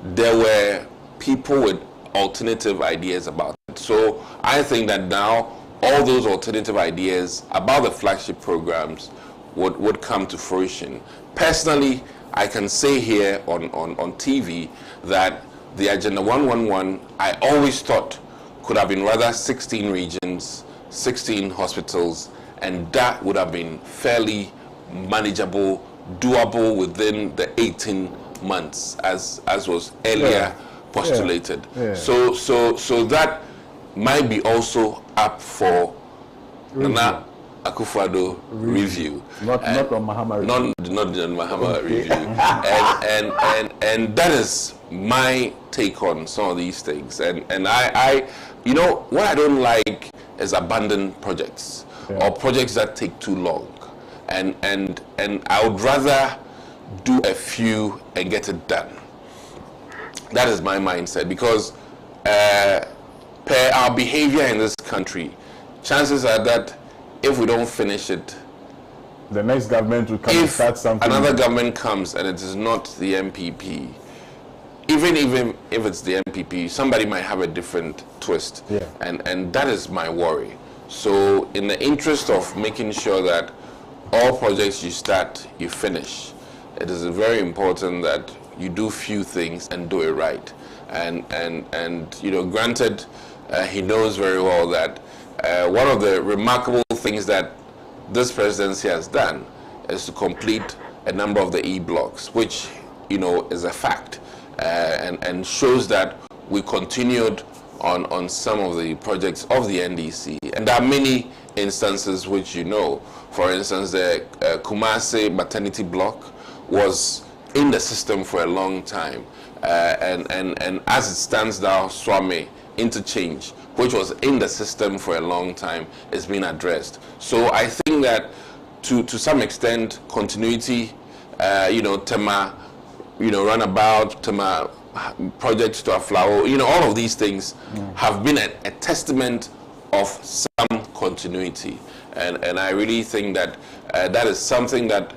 there were people with alternative ideas about it. So I think that now all those alternative ideas about the flagship programs would come to fruition. Personally, I can say here on TV that the Agenda 111, I always thought could have been rather 16 regions, 16 hospitals, and that would have been fairly manageable, doable within the 18 months as was earlier postulated. So that might be also up for Nana Akufo-Addo review. Not on Mahama review. Not the Mahama review. And that is my take on some of these things. And I what I don't like is abandoned projects or projects that take too long. And I would rather do a few and get it done. That is my mindset, because per our behavior in this country, chances are that if we don't finish it, the next government will come and start something. Another government comes and it is not the MPP, even if it's the MPP, somebody might have a different twist. And that is my worry. So in the interest of making sure that all projects you start, you finish, it is very important that you do few things and do it right. And granted, he knows very well that one of the remarkable things that this presidency has done is to complete a number of the E-blocks, which is a fact, and shows that we continued on some of the projects of the NDC. And there are many instances which for instance, the Kumasi maternity block was in the system for a long time, and as it stands now, Swami interchange, which was in the system for a long time, is being addressed. So I think that to some extent, continuity, Tema, runabout, Tema projects to a flower, all of these things have been a testament of some continuity. And I really think that that is something that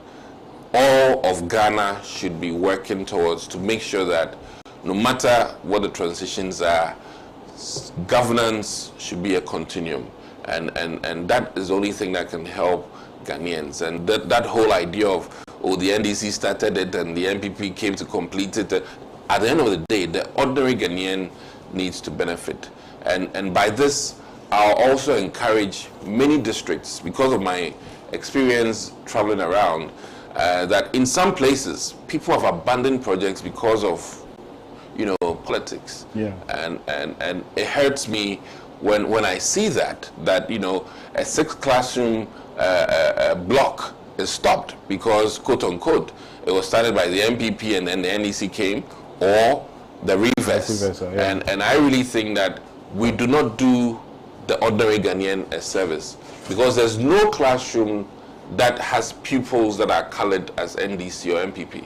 all of Ghana should be working towards to make sure that no matter what the transitions are, governance should be a continuum. And that is the only thing that can help Ghanaians. And that whole idea of, oh, the NDC started it and the MPP came to complete it. At the end of the day, the ordinary Ghanaian needs to benefit. And by this, I'll also encourage many districts, because of my experience traveling around, that in some places, people have abandoned projects because of, politics. Yeah. And it hurts me when I see that a 6th classroom block is stopped because, quote unquote, it was started by the MPP and then the NDC came, or the reverse. Yeah. And I really think that we do not do the ordinary Ghanaian a service, because there's no classroom that has pupils that are colored as NDC or MPP.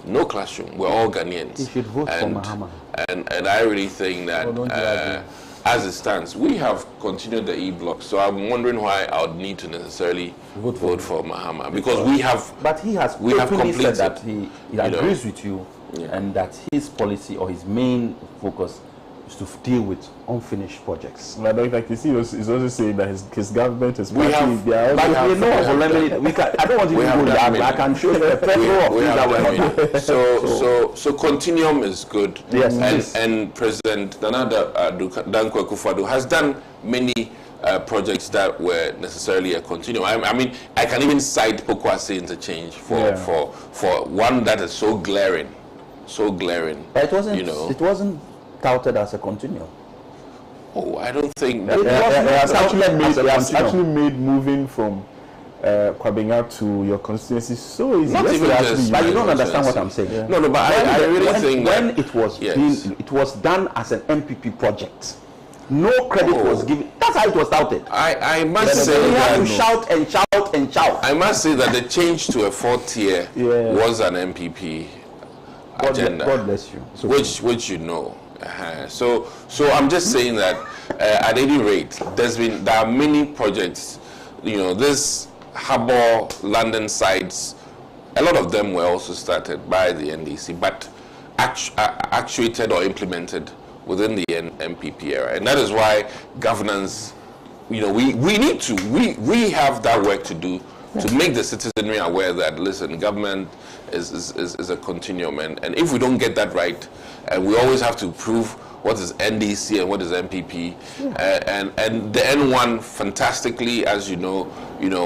No classroom. We're all Ghanaians. You should vote for Mahama. And I really think that as it stands, we have continued the E-block. So I'm wondering why I would need to necessarily vote for Mahama, because we have. But he has openly said that he agrees with you, and that his policy or his main focus is to deal with unfinished projects. But like you see, he's also saying that his government is. I don't want to go there. I can show you a plethora of things. So Continuum is good. Yes, and President Akufo-Addo has done many projects that were necessarily a Continuum. I mean, I can even cite Pokwase interchange for one that is so glaring. But it wasn't. It wasn't touted as a Continuum. Oh, I don't think it has actually made moving from Kwabena to your constituency so easy. Not even just, but you don't understand what I'm saying. Yeah. No, but I really think when it was it was done as an MPP project. No credit was given. That's how it was touted. I must say you have to shout and shout and shout. I must say that the change to a 4th tier was an MPP agenda. God bless you. Which you know. So I'm just saying that at any rate, there are many projects. This Harbour London sites, a lot of them were also started by the NDC, but actuated or implemented within the MPP era, and that is why governance. We have that work to do to make the citizenry aware that, listen, government is a continuum, and if we don't get that right, we always have to prove what is NDC and what is MPP, and the N1 fantastically, as you know,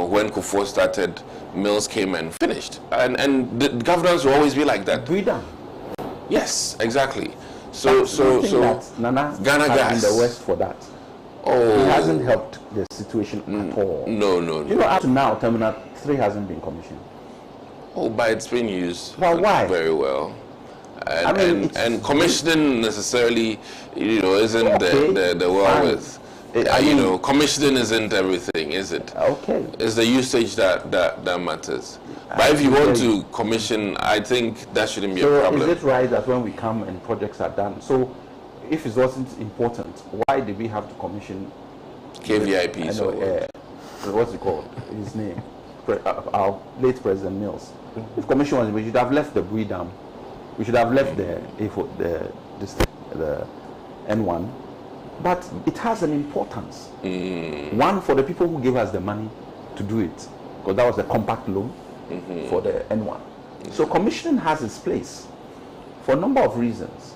when Kufo started, Mills came and finished, and the governance will always be like that. Freedom. Yes, exactly. So Nana Ghana Gas in the West for that. Oh, it hasn't helped the situation at all. No. Up to now, Terminal 3 hasn't been commissioned. Oh, but it's been used why? Very well. And commissioning necessarily, isn't the well with. Commissioning isn't everything, is it? Okay. It's the usage that matters. But if you want to commission, I think that shouldn't be a problem. Is it right that when we come and projects are done, so if it wasn't important, why did we have to commission KVIP? What's it called? His name, our late President Mills. If commission was, we should have left the Bui Dam. We should have left the N1. But it has an importance. One, for the people who gave us the money to do it, because that was the compact loan for the N1. So commissioning has its place for a number of reasons.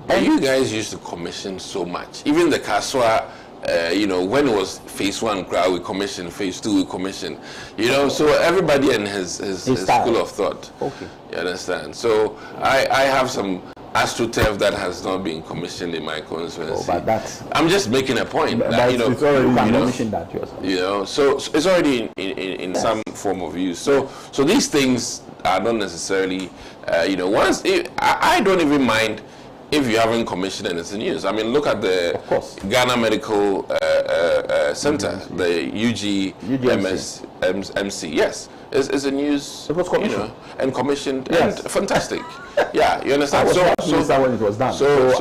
And you guys used to commission so much. Even the Kaswa, when it was phase 1 crowd, we commissioned, phase 2 we commissioned. So everybody and his school of thought. Okay. You understand? So I have some AstroTurf that has not been commissioned in my constituency. But I'm just making a point. That, it's already commissioned that yourself. So it's already in some form of use. So these things are not necessarily, I don't even mind if you haven't commissioned and it's in use. I mean, look at the Ghana Medical Center, the UGMC. Yes, it's in use. It was commissioned. And commissioned, and fantastic. Yeah, you understand? So when it was done. So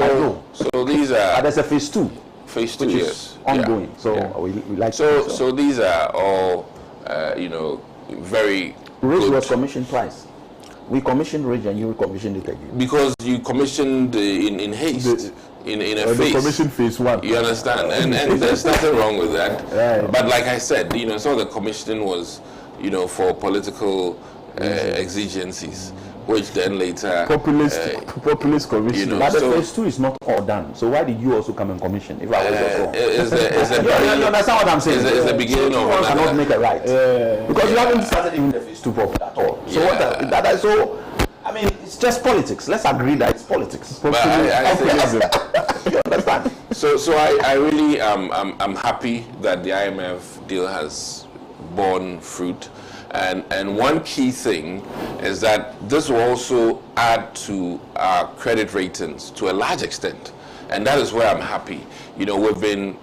these are. There's a phase 2. Phase 2, which yes. is ongoing. So we like. So these are all, very Ridge was commissioned twice. We commissioned Ridge and you commissioned it again. Because you commissioned in haste, in a phase. Commission phase 1. You understand? And there's nothing wrong with that. Right. But like I said, some of the commissioning was, for political exigencies, which then later... Populist commission. But the phase 2 is not all done. So why did you also come and commission? If I was wrong? You understand what I'm saying? It's the beginning of another... cannot make it right. Because you haven't started even the phase 2 properly at all. So it's just politics. Let's agree that it's politics. But populism. You understand? So I really I'm happy that the IMF deal has borne fruit. And one key thing is that this will also add to our credit ratings to a large extent. And that is where I'm happy. We've been,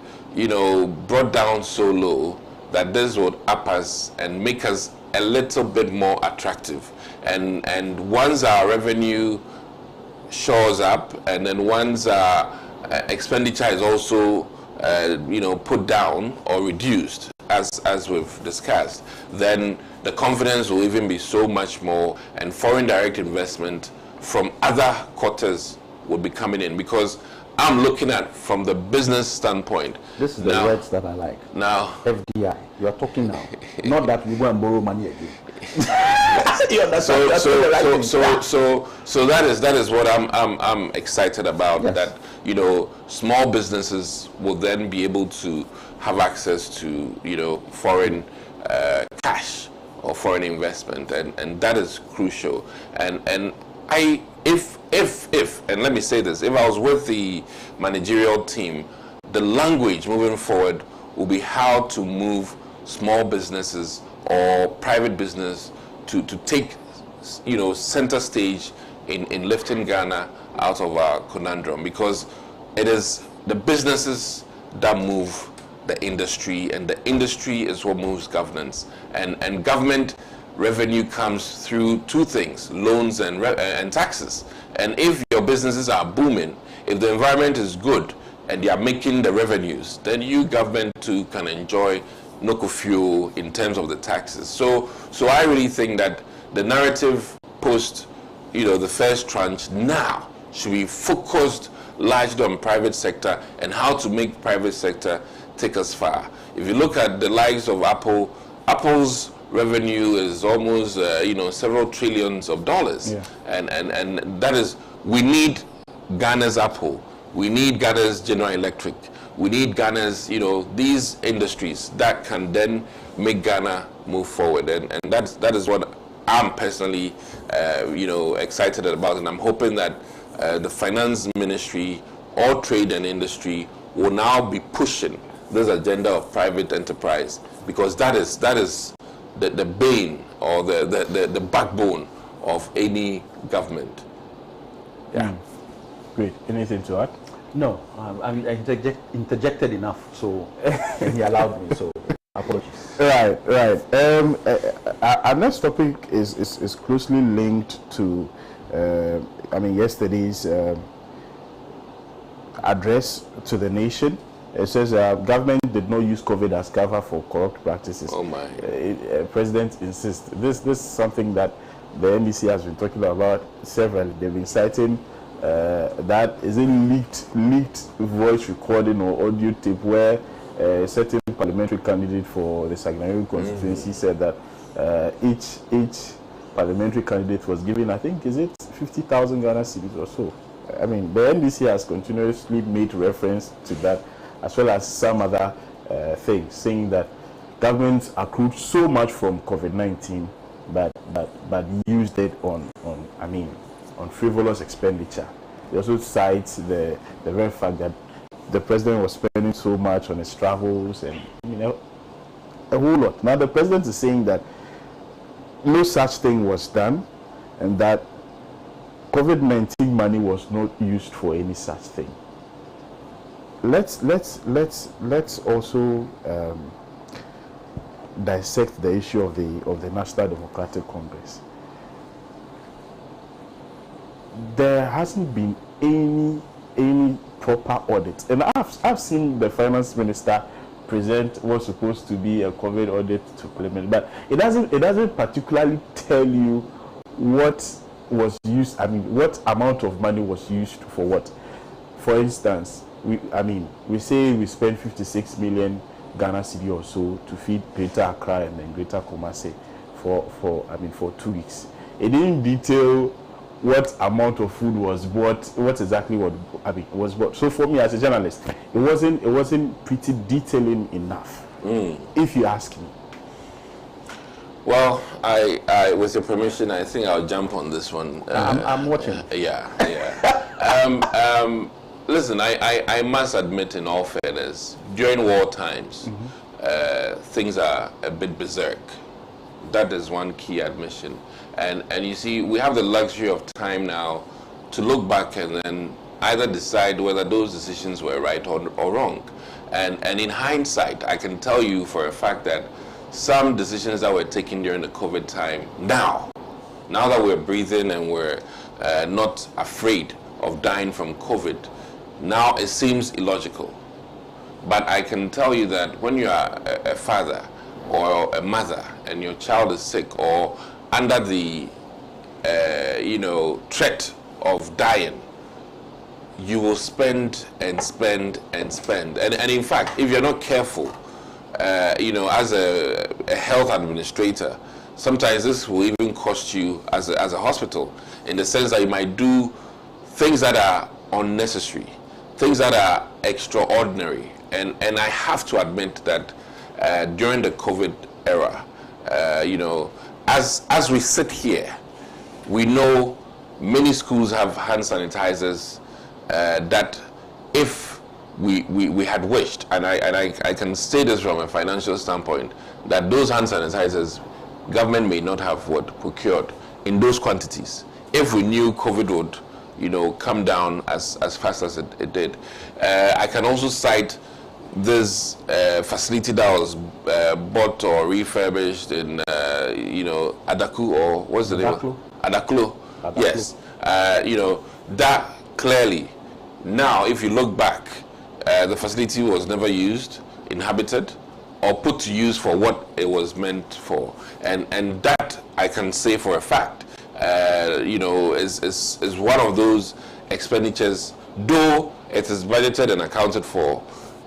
brought down so low that this would up us and make us a little bit more attractive. And once our revenue shores up, and then once our expenditure is also, put down or reduced, as we've discussed, then the confidence will even be so much more, and foreign direct investment from other quarters will be coming in, because I'm looking at from the business standpoint. This is the words that I like. Now, FDI, you are talking now. Not that we go and borrow money again. So that is what I'm excited about. Yes. That small businesses will then be able to have access to foreign cash or foreign investment, and that is crucial. And if and let me say this, if I was with the managerial team, the language moving forward will be how to move small businesses or private business to take center stage in lifting Ghana out of our conundrum, because it is the businesses that move the industry, and the industry is what moves governance, and government revenue comes through two things: loans and taxes. And if your businesses are booming, if the environment is good and they are making the revenues, then you government too can enjoy no fuel in terms of the taxes. So I really think that the narrative post the first tranche now should be focused largely on private sector and how to make private sector take us far. If you look at the likes of Apple's revenue is almost several trillions of dollars. Yeah. And that is, we need Ghana's Apple, we need Ghana's General Electric, we need Ghana's these industries that can then make Ghana move forward, and that is what I'm personally excited about, and I'm hoping that the finance ministry or trade and industry will now be pushing this agenda of private enterprise, because that is the bane or the backbone of any government. Yeah. Great. Anything to add? No, I interjected enough, so he allowed me. So apologies. Right. Our next topic is closely linked to yesterday's address to the nation. It says government did not use COVID as cover for corrupt practices. Oh my! President insists. This is something that the NDC has been talking about several. They've been citing that is a leaked voice recording or audio tape where a certain parliamentary candidate for the Saginawi constituency said that each parliamentary candidate was given, I think, is it 50,000 Ghana cedis or so. I mean, the NDC has continuously made reference to that, as well as some other things, saying that government accrued so much from COVID-19, but used it on frivolous expenditure. They also cite the very fact that the president was spending so much on his travels and a whole lot. Now the president is saying that no such thing was done, and that COVID-19 money was not used for any such thing. Let's also dissect the issue of the National Democratic Congress. There hasn't been any proper audit, and I've seen the finance minister present what's supposed to be a COVID audit to Parliament, but it doesn't particularly tell you what was used. I mean, what amount of money was used for what. For instance, we say we spent 56 million Ghana cedi or so to feed Greater Accra and then Greater Kumasi for 2 weeks. It didn't detail what amount of food was bought, what exactly was bought. So for me as a journalist, it wasn't pretty detailing enough, if you ask me. Well, I with your permission, I think I'll jump on this one. I'm watching. Yeah. Listen, I must admit, in all fairness, during war times, things are a bit berserk. That is one key admission. And you see, we have the luxury of time now to look back and then either decide whether those decisions were right or wrong. And in hindsight, I can tell you for a fact that some decisions that were taken during the COVID time, now that we're breathing and we're not afraid of dying from COVID, now it seems illogical. But I can tell you that when you are a father or a mother and your child is sick or under the threat of dying, you will spend and spend and spend. And in fact, if you're not careful, as a health administrator, sometimes this will even cost you as a hospital, in the sense that you might do things that are unnecessary, things that are extraordinary. And I have to admit that during the COVID era, as we sit here, we know many schools have hand sanitizers that if we had wished, and I can say this from a financial standpoint, that those hand sanitizers, government may not have procured in those quantities if we knew COVID would come down as fast as it did. I can also cite this facility that was bought or refurbished in Adaku, or what's the name? Adaklo. Yes. That clearly, now if you look back, the facility was never used, inhabited, or put to use for what it was meant for. And that I can say for a fact, is one of those expenditures, though it is budgeted and accounted for.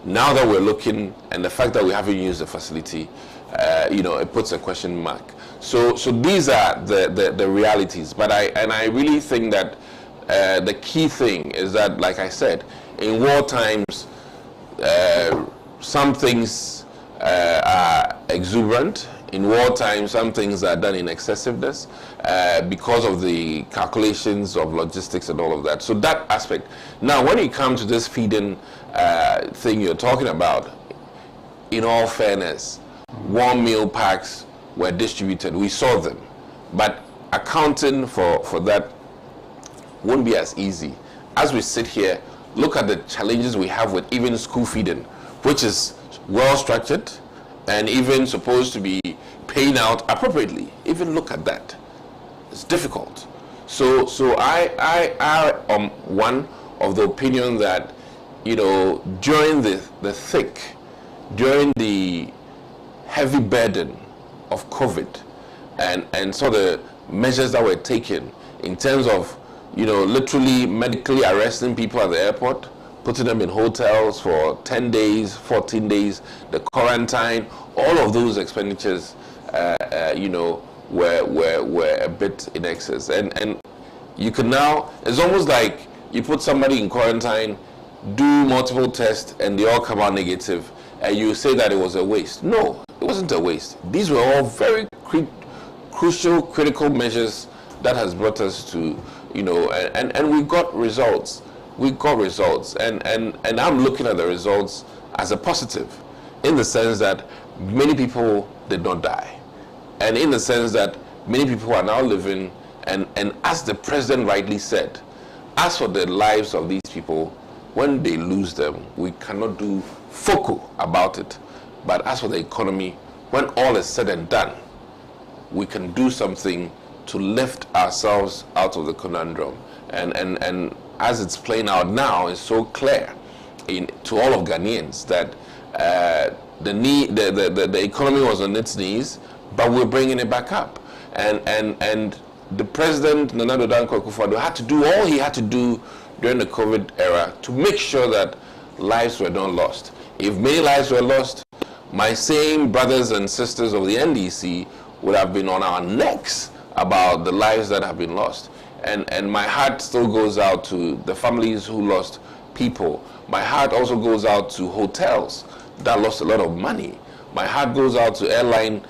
Now that we're looking, and the fact that we haven't used the facility, it puts a question mark. So these are the realities. But I really think that the key thing is that, like I said, in war times, some things are exuberant. In wartime, some things are done in excessiveness because of the calculations of logistics and all of that. So that aspect. Now, when you come to this feeding thing you're talking about, in all fairness, warm meal packs were distributed. We saw them. But accounting for that won't be as easy. As we sit here, look at the challenges we have with even school feeding, which is well structured and even supposed to be paying out appropriately. Even look at that. It's difficult. So I am one of the opinion that, during during the heavy burden of COVID and so the measures that were taken in terms of, literally medically arresting people at the airport, putting them in hotels for 10 days, 14 days, the quarantine, all of those expenditures, were a bit in excess. And you can now, it's almost like you put somebody in quarantine, do multiple tests, and they all come out negative, and you say that it was a waste. No, it wasn't a waste. These were all very crucial, critical measures that has brought us to, and we got results. We got results, and I'm looking at the results as a positive, in the sense that many people did not die, and in the sense that many people are now living, and as the president rightly said, as for the lives of these people, when they lose them, we cannot do focal about it. But as for the economy, when all is said and done, we can do something to lift ourselves out of the conundrum. And as it's playing out now, it's so clear to all of Ghanaians that the economy was on its knees, but we're bringing it back up. And the President, Nana Akufo-Addo, had to do all he had to do during the COVID era to make sure that lives were not lost. If many lives were lost, my same brothers and sisters of the NDC would have been on our necks about the lives that have been lost. And my heart still goes out to the families who lost people. My heart also goes out to hotels that lost a lot of money. My heart goes out to airline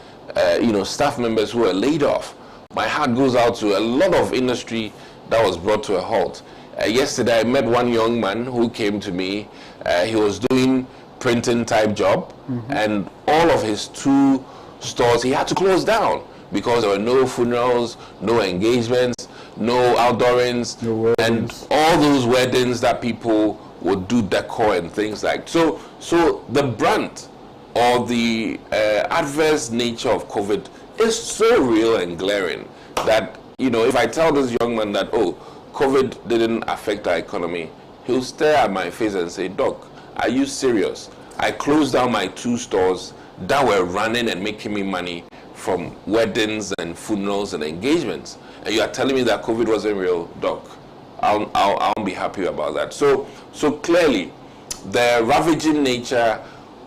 staff members who were laid off. My heart goes out to a lot of industry that was brought to a halt. Yesterday I met one young man who came to me. He was doing printing type job, and all of his 2 stores he had to close down because there were no funerals, no engagements, no outdoorings, no and all those weddings that people would do decor and things like. So the brunt or the adverse nature of COVID is so real and glaring that, if I tell this young man that, oh, COVID didn't affect our economy, he'll stare at my face and say, Doc, are you serious? I closed down my 2 stores that were running and making me money from weddings and funerals and engagements, and you are telling me that COVID wasn't real? Doc, I'll be happy about that. So clearly, the ravaging nature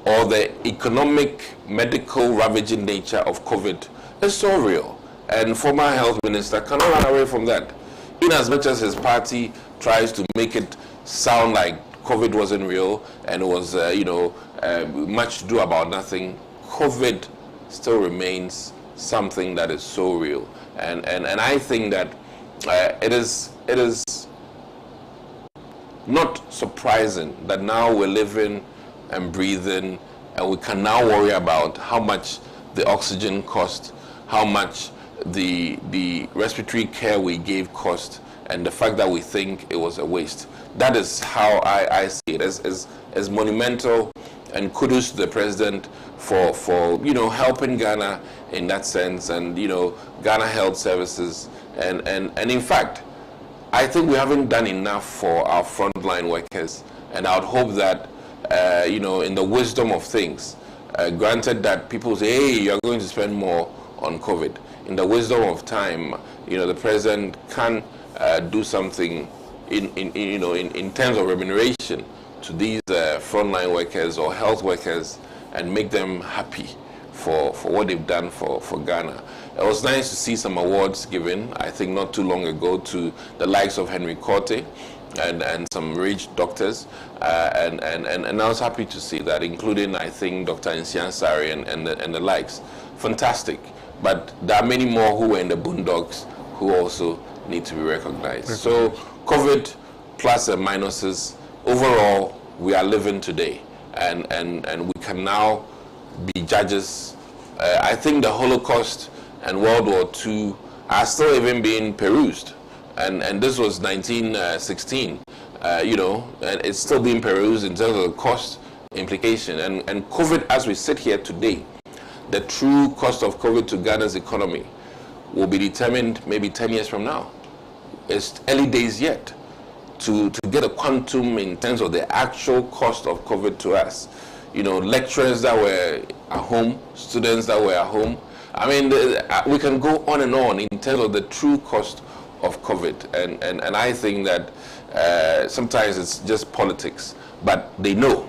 or the economic, medical ravaging nature of COVID is so real, and former health minister cannot run away from that. In as much as his party tries to make it sound like COVID wasn't real and it was, much to do about nothing, COVID still remains something that is so real. And I think that it is not surprising that now we're living and breathing, and we can now worry about how much the oxygen cost, how much the respiratory care we gave cost, and the fact that we think it was a waste. That is how I see it as monumental, and kudos to the president for helping Ghana in that sense, and Ghana Health Services, and in fact, I think we haven't done enough for our frontline workers, and I would hope that in the wisdom of things, granted that people say, hey, you're going to spend more on COVID, in the wisdom of time, the president can do something in terms of remuneration to these frontline workers or health workers and make them happy for what they've done for Ghana. It was nice to see some awards given, I think not too long ago, to the likes of Henry Korte and some rich doctors, and I was happy to see that, including, I think, Dr. Nsian Sari and the likes. Fantastic. But there are many more who were in the boondocks who also need to be recognized. So COVID plus and minuses, overall, we are living today, and we can now be judges. I think the Holocaust and World War II are still even being perused, and this was 1916, and it's still being perused in terms of the cost implication, and COVID, as we sit here today, the true cost of COVID to Ghana's economy will be determined maybe 10 years from now. It's early days yet to get a quantum in terms of the actual cost of COVID to us. Lecturers that were at home, students that were at home. I mean, we can go on and on in terms of the true cost of COVID. And I think that sometimes it's just politics. But they know,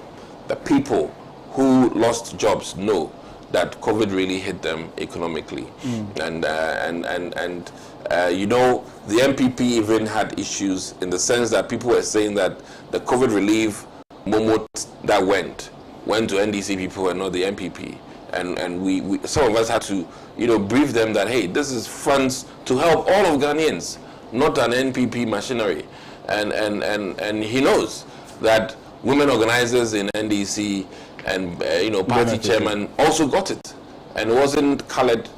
the people who lost jobs know that COVID really hit them economically. And the MPP even had issues in the sense that people were saying that the COVID relief momo that went to NDC people and not the MPP. And we some of us had to, brief them that, hey, this is funds to help all of Ghanaians, not an NPP machinery. And he knows that women organizers in NDC and party chairman also got it, and it wasn't colored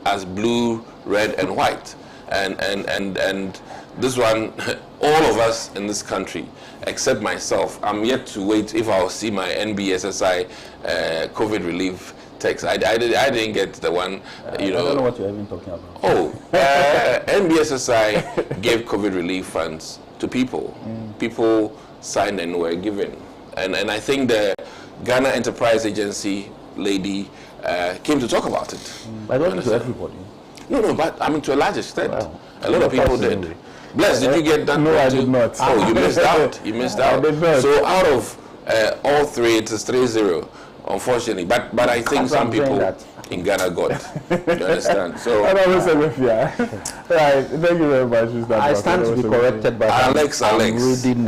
as blue, red, and white. And this one, all of us in this country, except myself, I'm yet to wait if I'll see my NBSSI COVID relief text. I didn't get the one. I don't know what you're even talking about. Oh, NBSSI gave COVID relief funds to people. People signed and were given. And I think the Ghana Enterprise Agency lady came to talk about it. But not to everybody. No, but I mean to a large extent. Well, a lot of people did. Bless, did you get that? No, I did not. Oh, you missed out. You missed out. I did not. So out of all three, it is 3-0, unfortunately. But I think some people in Ghana got it. You understand? So Right, thank you very much, Mr. I stand to be corrected by Alex. reading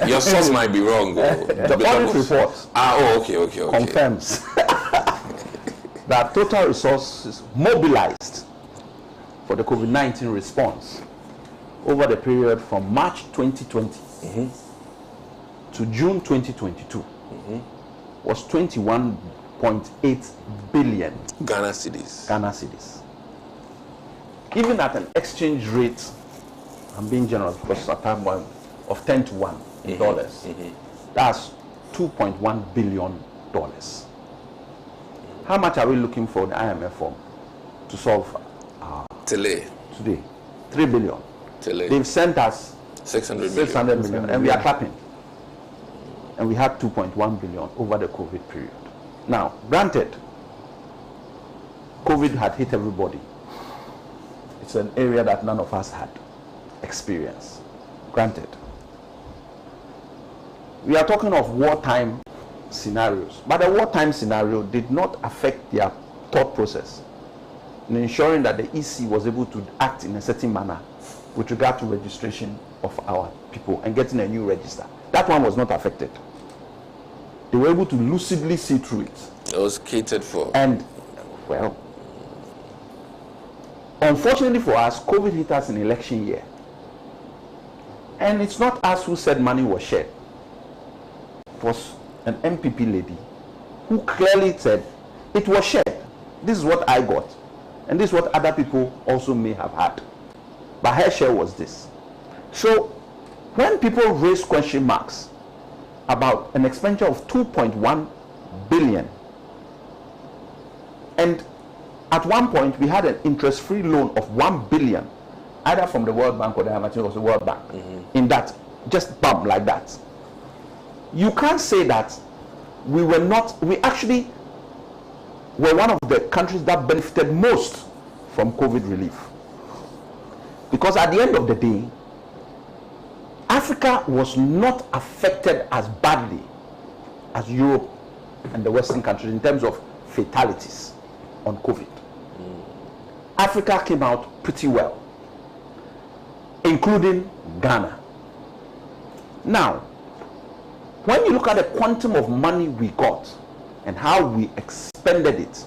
your source might be wrong. the audit report. Okay. Confirms that total resources mobilized for the COVID-19 response over the period from March 2020 to June 2022 was 21.8 billion Ghana cedis. Even at an exchange rate, I'm being generous because at time one of 10 to 1 in dollars, that's $2.1 billion. How much are we looking for the IMF form to solve Today. 3 billion. They've sent us 600 million, and we are clapping. And we had 2.1 billion over the COVID period. Now, granted, COVID had hit everybody. It's an area that none of us had experience. Granted. We are talking of wartime scenarios, but the wartime scenario did not affect their thought process in ensuring that the EC was able to act in a certain manner with regard to registration of our people and getting a new register. That one was not affected. They were able to lucidly see through it. It was catered for. And, well, unfortunately for us, COVID hit us in election year. And it's not us who said money was shared. It was an MPP lady who clearly said it was shared. This is what I got. And this is what other people also may have had. But her share was this. So when people raise question marks about an expenditure of 2.1 billion, and at one point we had an interest-free loan of 1 billion, either from the World Bank or the IMF, was the World Bank, in that, just bam, like that. You can't say that we actually were one of the countries that benefited most from COVID relief. Because at the end of the day, Africa was not affected as badly as Europe and the Western countries in terms of fatalities on COVID. Africa came out pretty well, including Ghana. Now, when you look at the quantum of money we got and how we expended it,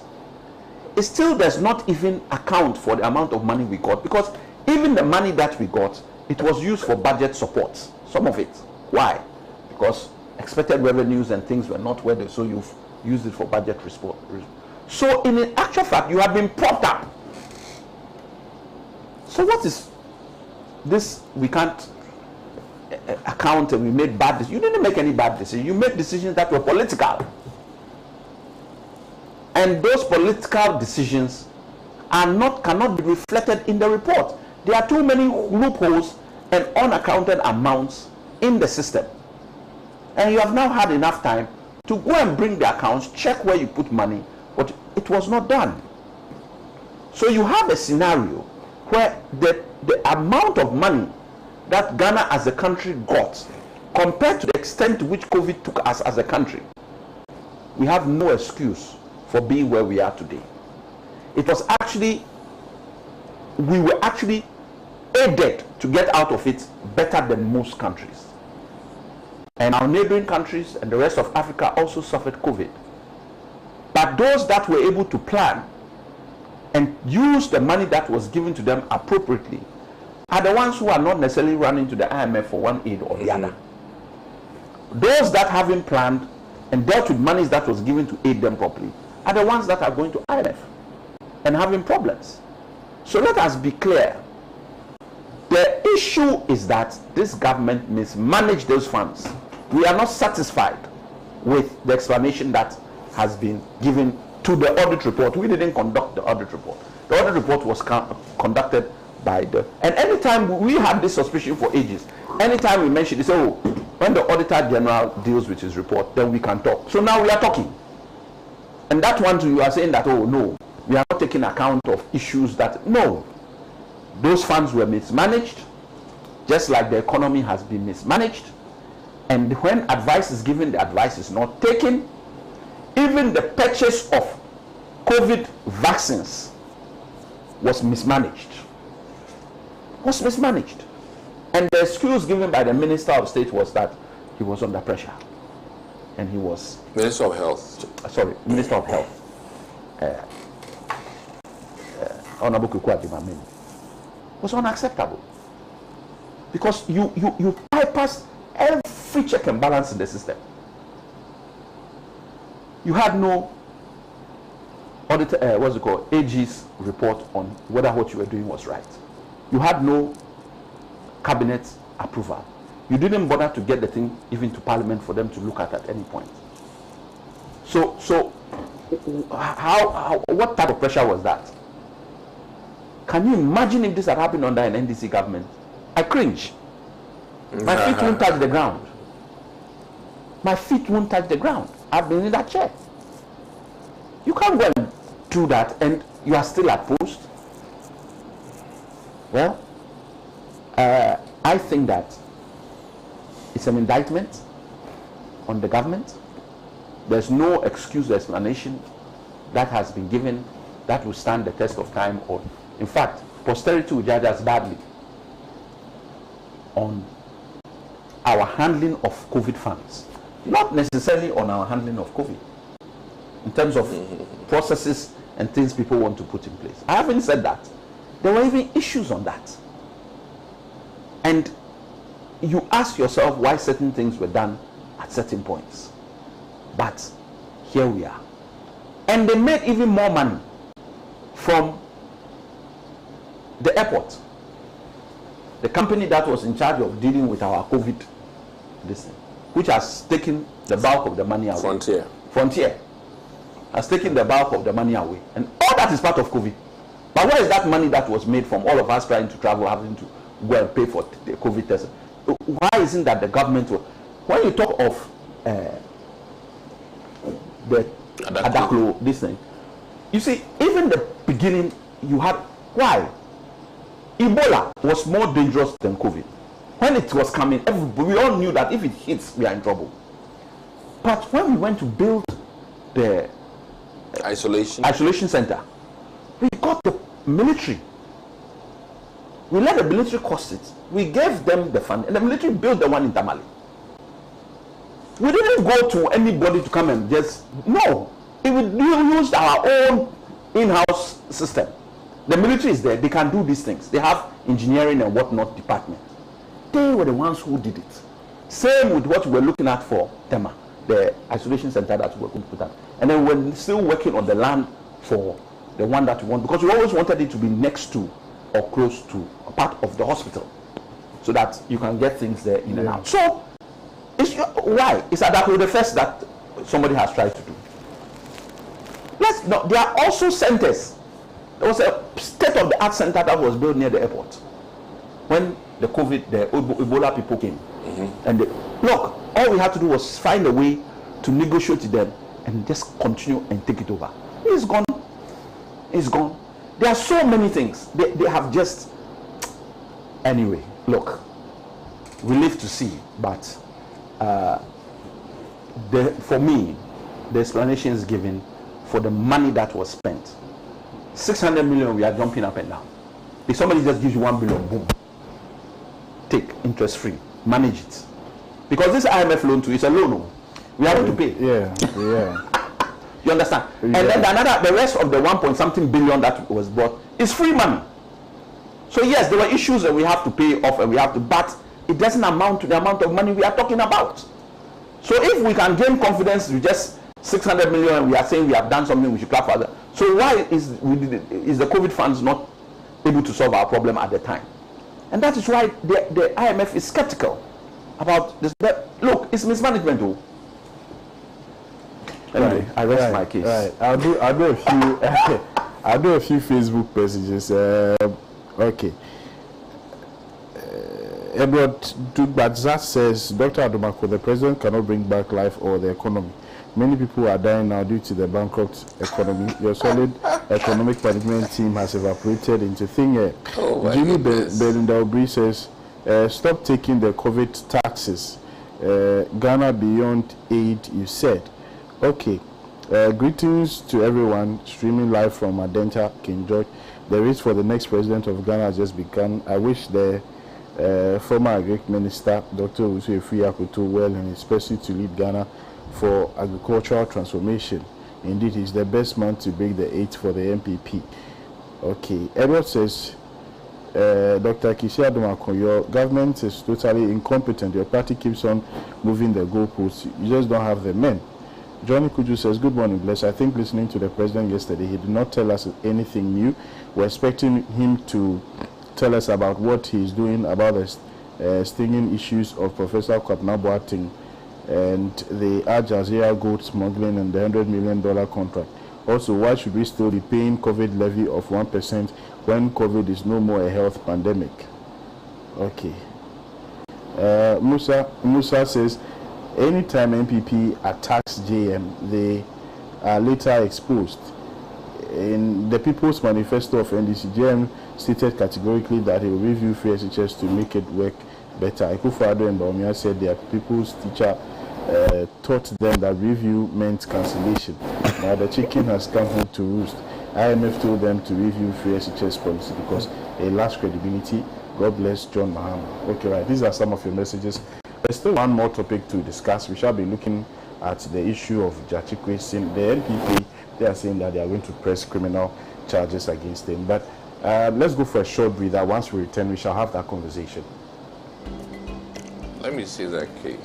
it still does not even account for the amount of money we got, because even the money that we got, it was used for budget support, some of it. Why? Because expected revenues and things were not where they, so you've used it for budget support. So in actual fact, you have been propped up. So what is this? We can't account, and we made bad decisions. You didn't make any bad decisions. You made decisions that were political. And those political decisions cannot be reflected in the report. There are too many loopholes and unaccounted amounts in the system. And you have now had enough time to go and bring the accounts, check where you put money, but it was not done. So you have a scenario where the amount of money that Ghana as a country got, compared to the extent to which COVID took us as a country, we have no excuse for being where we are today. It was actually, we were actually aided to get out of it better than most countries. And our neighboring countries and the rest of Africa also suffered COVID. But those that were able to plan and use the money that was given to them appropriately are the ones who are not necessarily running to the IMF for one aid or the other. Those that haven't planned and dealt with money that was given to aid them properly are the ones that are going to IMF and having problems. So let us be clear. The issue is that this government mismanaged those funds. We are not satisfied with the explanation that has been given to the audit report. We didn't conduct the audit report. The audit report was conducted by the... And anytime we had this suspicion for ages, anytime we mentioned it, oh, when the Auditor General deals with his report, then we can talk. So now we are talking. And that one too, you are saying that, oh no, we are not taking account of issues that, no. Those funds were mismanaged, just like the economy has been mismanaged. And when advice is given, the advice is not taken. Even the purchase of COVID vaccines was mismanaged. And the excuse given by the Minister of State was that he was under pressure. And he was... Minister of Health. Minister of Health. Honorable Gyakye was unacceptable. Because you bypassed every check and balance in the system. You had no auditor, AG's report on whether what you were doing was right. You had no cabinet approval. You didn't bother to get the thing even to Parliament for them to look at any point. So what type of pressure was that? Can you imagine if this had happened under an NDC government? I cringe. My feet won't touch the ground. I've been in that chair. You can't go and do that and you are still at post. Well, I think that it's an indictment on the government. There's no excuse or explanation that has been given that will stand the test of time. Or, in fact, posterity will judge us badly on our handling of COVID funds. Not necessarily on our handling of COVID, in terms of processes and things people want to put in place. I haven't said that. There were even issues on that. And you ask yourself why certain things were done at certain points. But here we are. And they made even more money from the airport. The company that was in charge of dealing with our COVID, which has taken the bulk of the money away. Frontier has taken the bulk of the money away. And all that is part of COVID. But where is that money that was made from all of us trying to travel, having to go and pay for the COVID test? Why isn't that the government? When you talk of the Adaklo, this thing, you see, even the beginning, you had, why? Ebola was more dangerous than COVID. When it was coming, we all knew that if it hits, we are in trouble. But when we went to build the isolation center, we got the military. We let the military cost it. We gave them the fund, and the military built the one in Tamale. We didn't go to anybody to come and just, no. We used our own in-house system. The military is there, they can do these things. They have engineering and whatnot department. They were the ones who did it. Same with what we were looking at for Tema, the isolation center that we were going to put up. And then we're still working on the land for the one that we want, because we always wanted it to be next to or close to a part of the hospital, so that you can get things there in and out. So, why? Is Adaklo the first that somebody has tried to do? There are also centers. There was a state-of-the-art center that was built near the airport when the Ebola people came. And look, all we had to do was find a way to negotiate with them and just continue and take it over. It's gone. It's gone. There are so many things. They have just... Anyway, look, we live to see, but for me, the explanation is given for the money that was spent. 600 million, we are jumping up and down. If somebody just gives you 1 billion, boom, take interest free, manage it. Because this IMF loan too is a loan. We have to pay. Yeah. You understand? Yeah. And then the rest of the 1.something billion that was brought is free money. So yes, there were issues that we have to pay off, and we have to, but it doesn't amount to the amount of money we are talking about. So if we can gain confidence with just 600 million, and we are saying we have done something, we should clap for that. So why is the COVID funds not able to solve our problem at the time? And that is why the IMF is skeptical about this. Look, it's mismanagement too. Anyway, right, I rest my case. Right. I'll do a few I'll do a few Facebook messages. Okay. Edward Dugbadza says, Dr. Adomako, the president cannot bring back life or the economy. Many people are dying now due to the bankrupt economy. Your solid economic management team has evaporated into thin air. Jimmy Belinda Obri says, stop taking the COVID taxes. Ghana beyond aid, you said. Okay. Greetings to everyone streaming live from Adenta, King George. The race for the next president of Ghana has just begun. I wish the former Agric Minister, Dr. Usu could well in his pursuit to lead Ghana for agricultural transformation. Indeed, he's the best man to break the 8 for the MPP. Okay. Edward says, Dr. Gyakye Adomako, your government is totally incompetent. Your party keeps on moving the goalposts. You just don't have the men. Johnny Kuju says, good morning, Bless. I think listening to the president yesterday, he did not tell us anything new. We're expecting him to tell us about what he's doing about the stinging issues of Professor Kwabena Boateng and the Al Jazeera gold smuggling and the $100 million contract. Also, why should we still be paying COVID levy of 1% when COVID is no more a health pandemic? Okay. Musa says, anytime MPP attacks JM, they are later exposed. In the People's Manifesto of NDC, JM stated categorically that he will review free SHS to make it work better. Akufo-Addo and Bawumia said their people's teacher taught them that review meant cancellation. Now the chicken has come home to roost. IMF told them to review free SHS policy because it lacks credibility. God bless John Mahama. Okay, right. These are some of your messages. There's still one more topic to discuss. We shall be looking at the issue of Gyakye Quayson. The NPP, they are saying that they are going to press criminal charges against him. But let's go for a short breather. Once we return, we shall have that conversation. Let me see that case.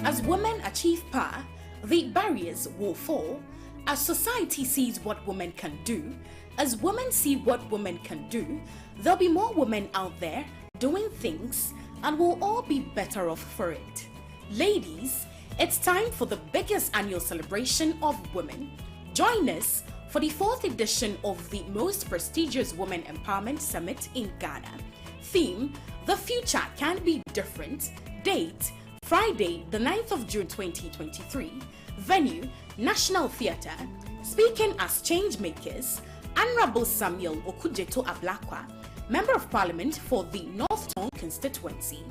As women achieve power, the barriers will fall. As society sees what women can do, as women see what women can do, there'll be more women out there doing things and we'll all be better off for it. Ladies, it's time for the biggest annual celebration of women. Join us for the 4th edition of the most prestigious Women Empowerment Summit in Ghana. Theme, The Future Can Be Different. Date, Friday, the 9th of June 2023. Venue, National Theatre. Speaking as change makers, Honorable Samuel Okujeto Ablakwa, Member of Parliament for the North Tongue constituency.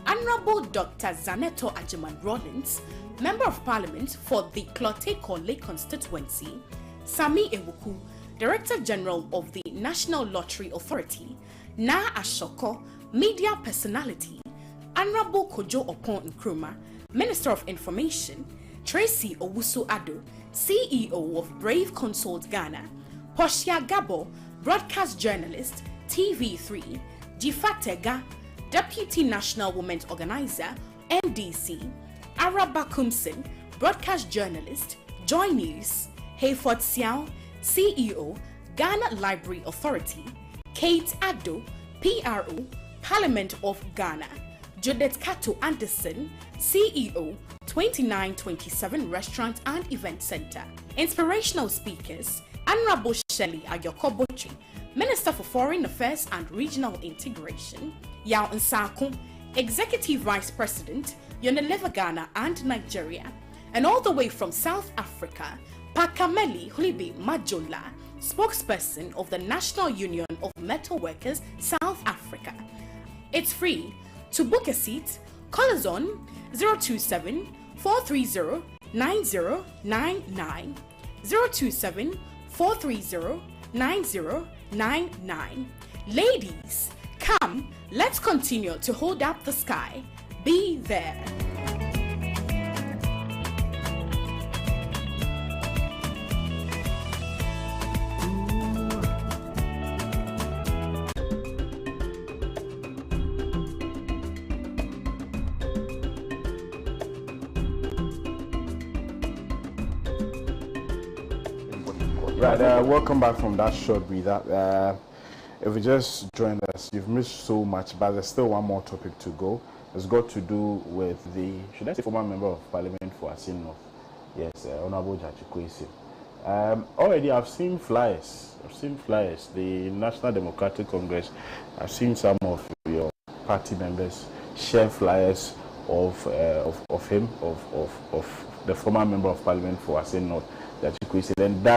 Honorable Dr. Zaneto Ajiman Rollins, Member of Parliament for the Klote Kole constituency. Sami Ewuku, Director General of the National Lottery Authority. Na Ashoko, Media Personality. Honorable Kojo Opon Nkrumah, Minister of Information. Tracy Owusu-Addo, CEO of Brave Consult Ghana. Portia Gabo, Broadcast Journalist, TV3. Jifatega, Deputy National Women's Organizer, NDC. Araba Kumsin, Broadcast Journalist, Joy News. Hayford Siao, CEO, Ghana Library Authority. Kate Addo, PRO, Parliament of Ghana. Judith Kato Anderson, CEO, 2927 Restaurant and Event Center. Inspirational speakers, Honorable Shelley Ayokobochi, Minister for Foreign Affairs and Regional Integration. Yao Nsakun, Executive Vice President, Unilever Ghana and Nigeria. And all the way from South Africa, Pakameli Hulibi Majola, spokesperson of the National Union of Metal Workers, South Africa. It's free. To book a seat, call us on 027 430 9099. 027 430 9099. Ladies, come, let's continue to hold up the sky. Be there. Right, welcome back from that short breather. If you just joined us, you've missed so much, but there's still one more topic to go. It's got to do with the, should I say, former member of Parliament for Assin North? Yes, Honorable Gyakye Quayson. Already I've seen flyers. The National Democratic Congress, I've seen some of your party members share flyers of him, of the former member of parliament for Assin North, Gyakye Quayson. And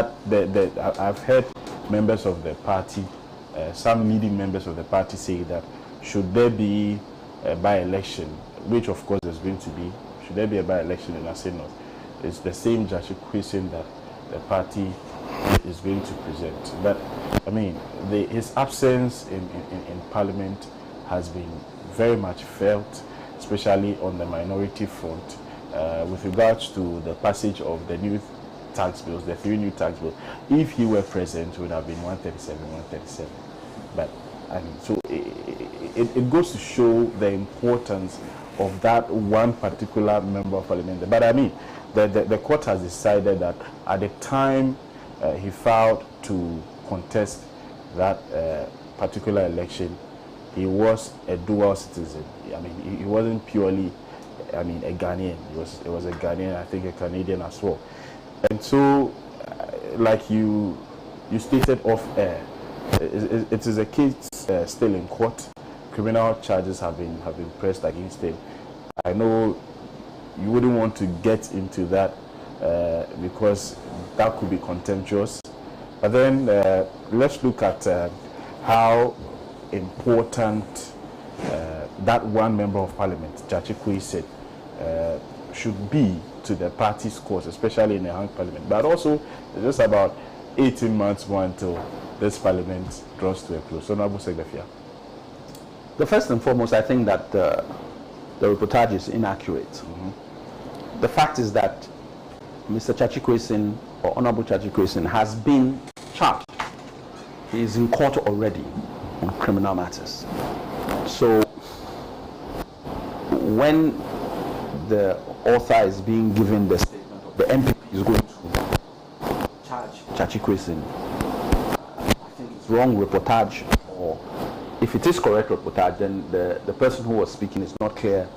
I've heard members of the party, some leading members of the party say that should there be a by-election, which of course there's going to be, should there be a by-election in Assin North, it's the same Gyakye Quayson that the party is going to present. But I mean, his absence in parliament has been very much felt, especially on the minority front, with regards to the passage of the new tax bills, the 3 new tax bills. If he were present, it would have been 137. But I mean, so it goes to show the importance of that one particular member of parliament. But I mean, the court has decided that at the time he filed to contest that particular election, he was a dual citizen. I mean, he wasn't purely, I mean, a Ghanaian. He was a Ghanaian, I think a Canadian as well. And so, like you stated off air, it is a case still in court. Criminal charges have been pressed against him. I know you wouldn't want to get into that because that could be contemptuous. But then let's look at how important that one member of parliament, Gyakye Quayson, should be to the party's cause, especially in the hung parliament. But also, just about 18 months more until this parliament draws to a close. Honorable Segbefia. The first and foremost, I think that the reportage is inaccurate. The fact is that Mr. Gyakye Quayson, or Honorable Gyakye Quayson, has been charged. He is in court already on criminal matters. So when the author is being given the statement of the MPP is going to charge Gyakye Quayson, I think it's wrong reportage, or if it is correct reportage, then the person who was speaking is not clear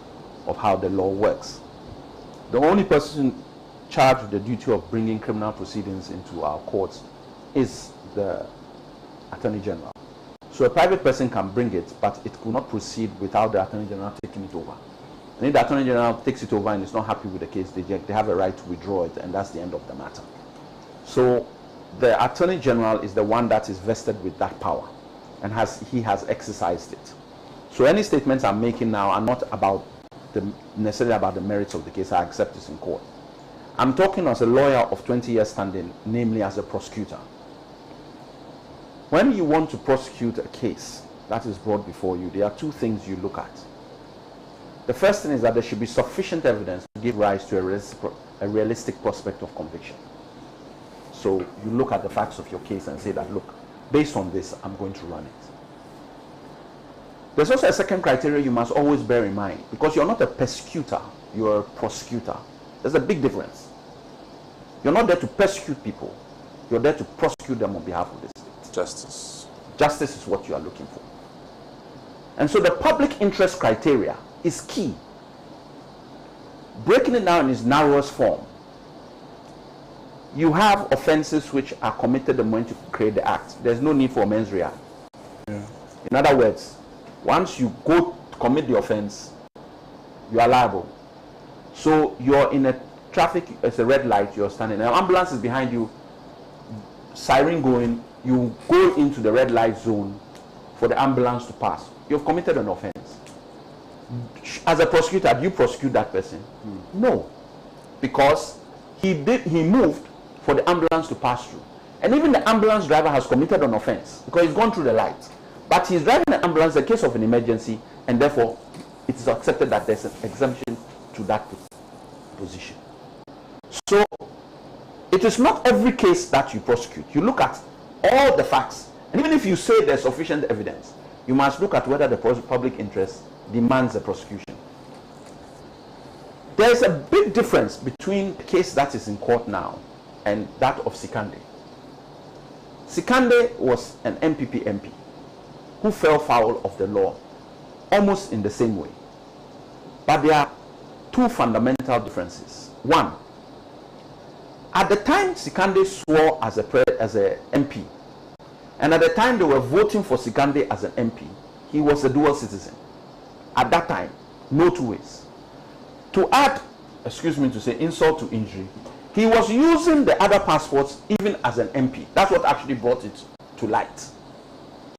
of how the law works. The only person charged with the duty of bringing criminal proceedings into our courts is the Attorney General. So a private person can bring it, but it could not proceed without the Attorney General taking it over. And if the Attorney General takes it over and is not happy with the case, they have a right to withdraw it, and that's the end of the matter. So the Attorney General is the one that is vested with that power, and he has exercised it. So any statements I'm making now are not necessarily about the merits of the case. I accept this in court. I'm talking as a lawyer of 20 years standing, namely as a prosecutor. When you want to prosecute a case that is brought before you, there are 2 things you look at. The first thing is that there should be sufficient evidence to give rise to a realistic prospect of conviction. So you look at the facts of your case and say that, look, based on this, I'm going to run it. There's also a second criteria you must always bear in mind, because you're not a persecutor, you're a prosecutor. There's a big difference. You're not there to persecute people, you're there to prosecute them on behalf of the state. Justice. Justice is what you are looking for. And so the public interest criteria is key. Breaking it down in its narrowest form, you have offenses which are committed the moment you create the act. There's no need for mens rea. Yeah. In other words, once you go to commit the offense, you are liable. So you're in a traffic, it's a red light, you're standing, an ambulance is behind you, siren going, you go into the red light zone for the ambulance to pass. You've committed an offense. As a prosecutor, do you prosecute that person? No. Because he moved for the ambulance to pass through. And even the ambulance driver has committed an offense because he's gone through the light. But he's driving the ambulance in case of an emergency, and therefore it is accepted that there's an exemption to that position. So it is not every case that you prosecute. You look at all the facts, and even if you say there's sufficient evidence, you must look at whether the public interest demands a prosecution. There's a big difference between the case that is in court now and that of Sikande. Sikande was an MPP MP who fell foul of the law almost in the same way. But there are 2 fundamental differences. One, At the time Sikande swore as a MP, and at the time they were voting for Sikande as an MP, he was a dual citizen. At that time, no two ways. To add, excuse me to say, insult to injury, he was using the other passports even as an MP. That's what actually brought it to light.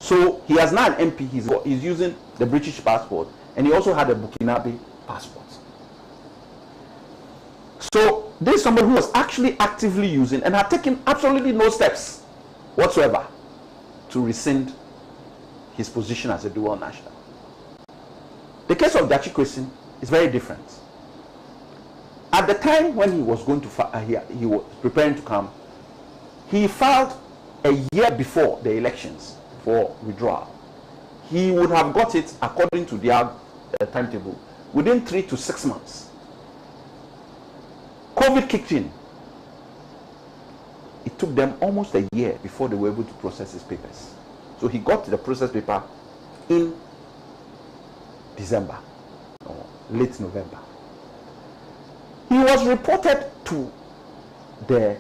So he has now an MP, he's using the British passport, and he also had a Burkinabe passport. So this is somebody who was actually actively using and had taken absolutely no steps whatsoever to rescind his position as a dual national. The case of Gyakye Quayson is very different. At the time when he was going to he was preparing to come, he filed a year before the elections for withdrawal. He would have got it, according to their timetable, within 3 to 6 months. COVID kicked in. It took them almost a year before they were able to process his papers. So he got the process paper in December or late November. He was reported to the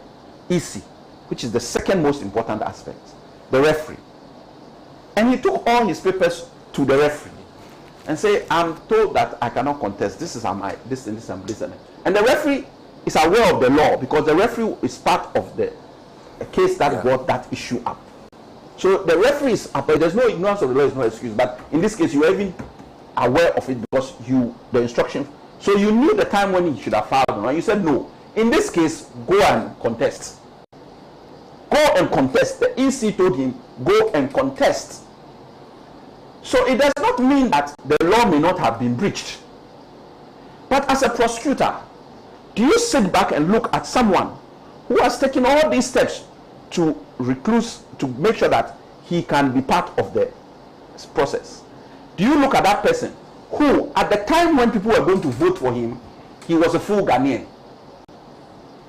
EC, which is the second most important aspect, the referee. And he took all his papers to the referee and say, I'm told that I cannot contest. This is this and this and this. And the referee is aware of the law because the referee is part of the case that brought that issue up. So the referee is up. There's no ignorance of the law, is no excuse. But in this case, you are even aware of it because the instruction. So you knew the time when he should have filed, and you said no. In this case, go and contest. Go and contest. The EC told him, go and contest. So it does not mean that the law may not have been breached. But as a prosecutor, do you sit back and look at someone who has taken all these steps to recluse, to make sure that he can be part of the process? Do you look at that person who, at the time when people were going to vote for him, he was a full Ghanaian?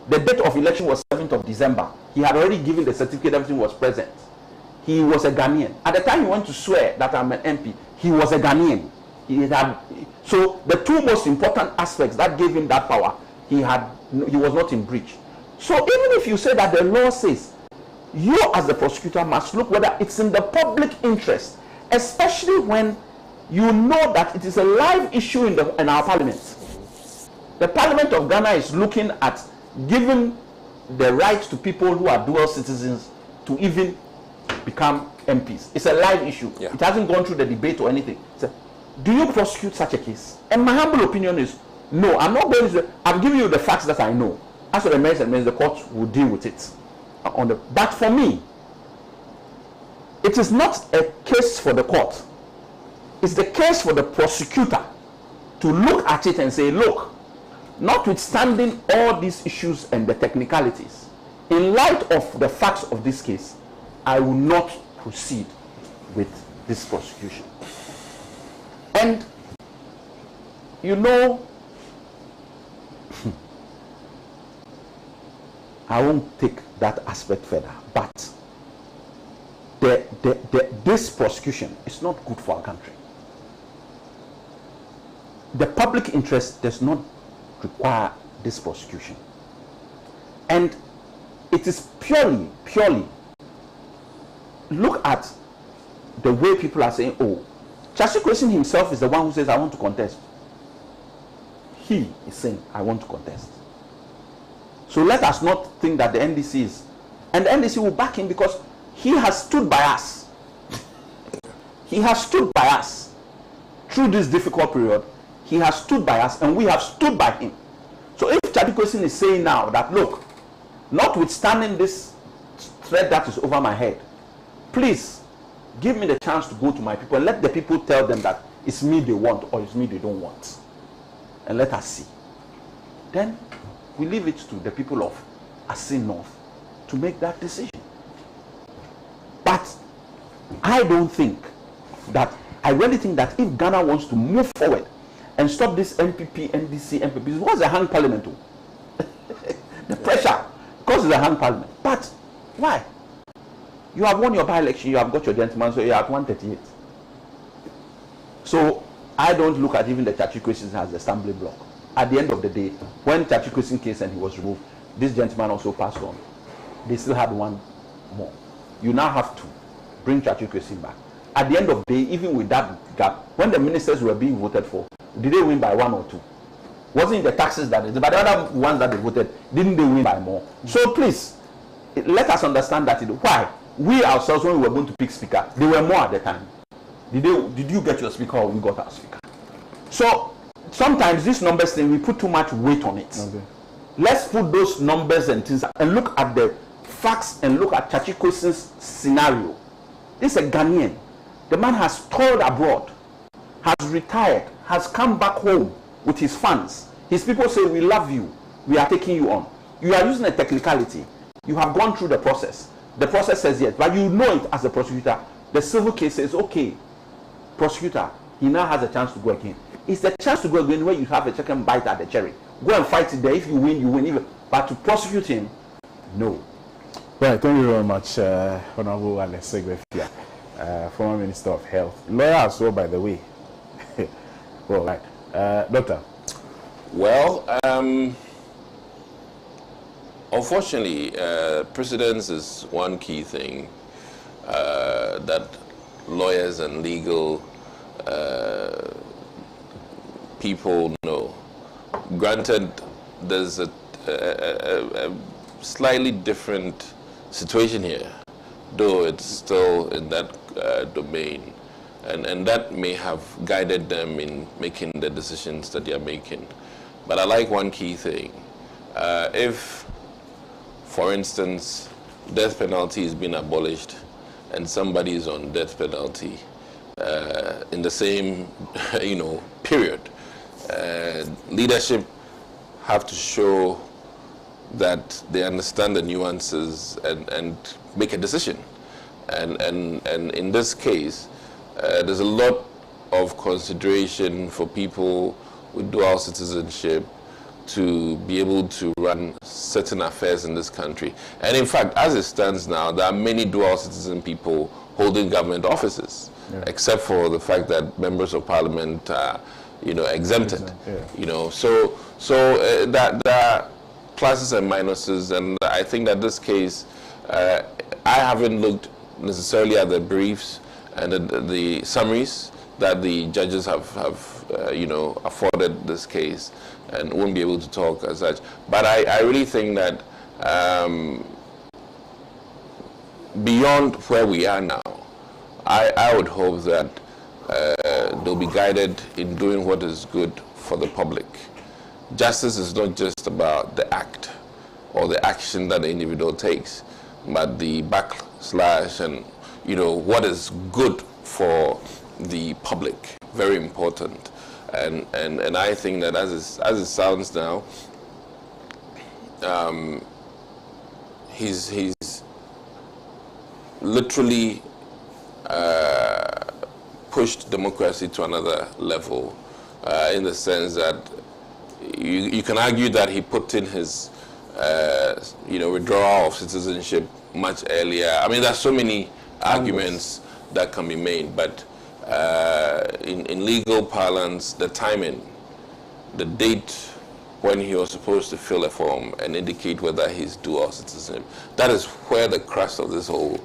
The date of election was 7th of December. He had already given the certificate, everything was present. He was a Ghanaian. At the time he went to swear that I'm an MP, he was a Ghanaian. So the two most important aspects that gave him that power, he was not in breach. So even if you say that the law says, you as the prosecutor must look whether it's in the public interest, especially when you know that it is a live issue in our parliament. The Parliament of Ghana is looking at giving the right to people who are dual citizens to even become MPs. It's a live issue. It hasn't gone through the debate or anything. So, do you prosecute such a case? And my humble opinion is, no, I'm not going to. I've given you the facts that I know. As for the merits and means, the court will deal with it. But for me, it is not a case for the court. It's the case for the prosecutor to look at it and say, look, notwithstanding all these issues and the technicalities, in light of the facts of this case, I will not proceed with this prosecution. And, you know, I won't take that aspect further, but this prosecution is not good for our country. The public interest does not require this prosecution. And it is purely, look at the way people are saying, oh, Gyakye Quayson himself is the one who says, I want to contest. He is saying, I want to contest. So let us not think that the NDC is, and the NDC will back him because he has stood by us. He has stood by us through this difficult period. He has stood by us and we have stood by him. So if Gyakye Quayson is saying now that, look, notwithstanding this threat that is over my head, please give me the chance to go to my people and let the people tell them that it's me they want or it's me they don't want. And let us see. Then we leave it to the people of Assin North to make that decision. But I don't think that, I really think that if Ghana wants to move forward and stop this NDC MP, what's a hung parliament? The pressure, because it's a hung parliament. But why? You have won your by-election, you have got your gentleman, so you're at 138. So I don't look at even the Gyakye Quayson as a stumbling block. At the end of the day, when Gyakye Quayson case and he was removed, this gentleman also passed on. They still had one more. You now have to bring Gyakye Quayson back. At the end of the day, even with that gap, when the ministers were being voted for, did they win by 1 or 2? Wasn't it the taxes that but the other ones that they voted, didn't they win by more? So please, let us understand that. Why? We ourselves, when we were going to pick speaker, they were more at the time. Did you get your speaker or we got our speaker? So sometimes this numbers thing, we put too much weight on it. Okay. Let's put those numbers and things and look at the facts and look at Gyakye Quayson's scenario. This is a Ghanaian. The man has toiled abroad, has retired, has come back home with his funds. His people say, we love you, we are taking you on. You are using a technicality. You have gone through the process. The process says yes, but you know it as a prosecutor. The civil case says, okay, prosecutor, he now has a chance to go again. It's the chance to go again where you have a second bite at the cherry. Go and fight it there. If you win, you win. But to prosecute him, no. Right, thank you very much, Honorable Alex Segbefia, former Minister of Health. Lawyer as well, by the way. Well, right. Doctor? Well, unfortunately, precedence is one key thing that lawyers and legal people know. Granted, there's a slightly different situation here, though it's still in that domain, and that may have guided them in making the decisions that they are making. But I like one key thing. If, for instance, death penalty is being abolished and somebody is on death penalty in the same period, leadership have to show that they understand the nuances and make a decision. And in this case, there's a lot of consideration for people with dual citizenship to be able to run certain affairs in this country. And in fact, as it stands now, there are many dual citizen people holding government offices, except for the fact that members of parliament are, exempted. So that there are pluses and minuses, and I think that this case, I haven't looked necessarily at the briefs and the summaries that the judges have afforded this case, and won't be able to talk as such. But I really think that beyond where we are now, I would hope that they'll be guided in doing what is good for the public. Justice is not just about the act or the action that the individual takes, but the backslash and what is good for the public. Very important. And I think that as it sounds now, he's literally pushed democracy to another level, in the sense that you can argue that he put in his withdrawal of citizenship much earlier. I mean, there's so many arguments that can be made, but in legal parlance, the timing, the date when he was supposed to fill a form and indicate whether he's dual citizenship, that is where the crux of this whole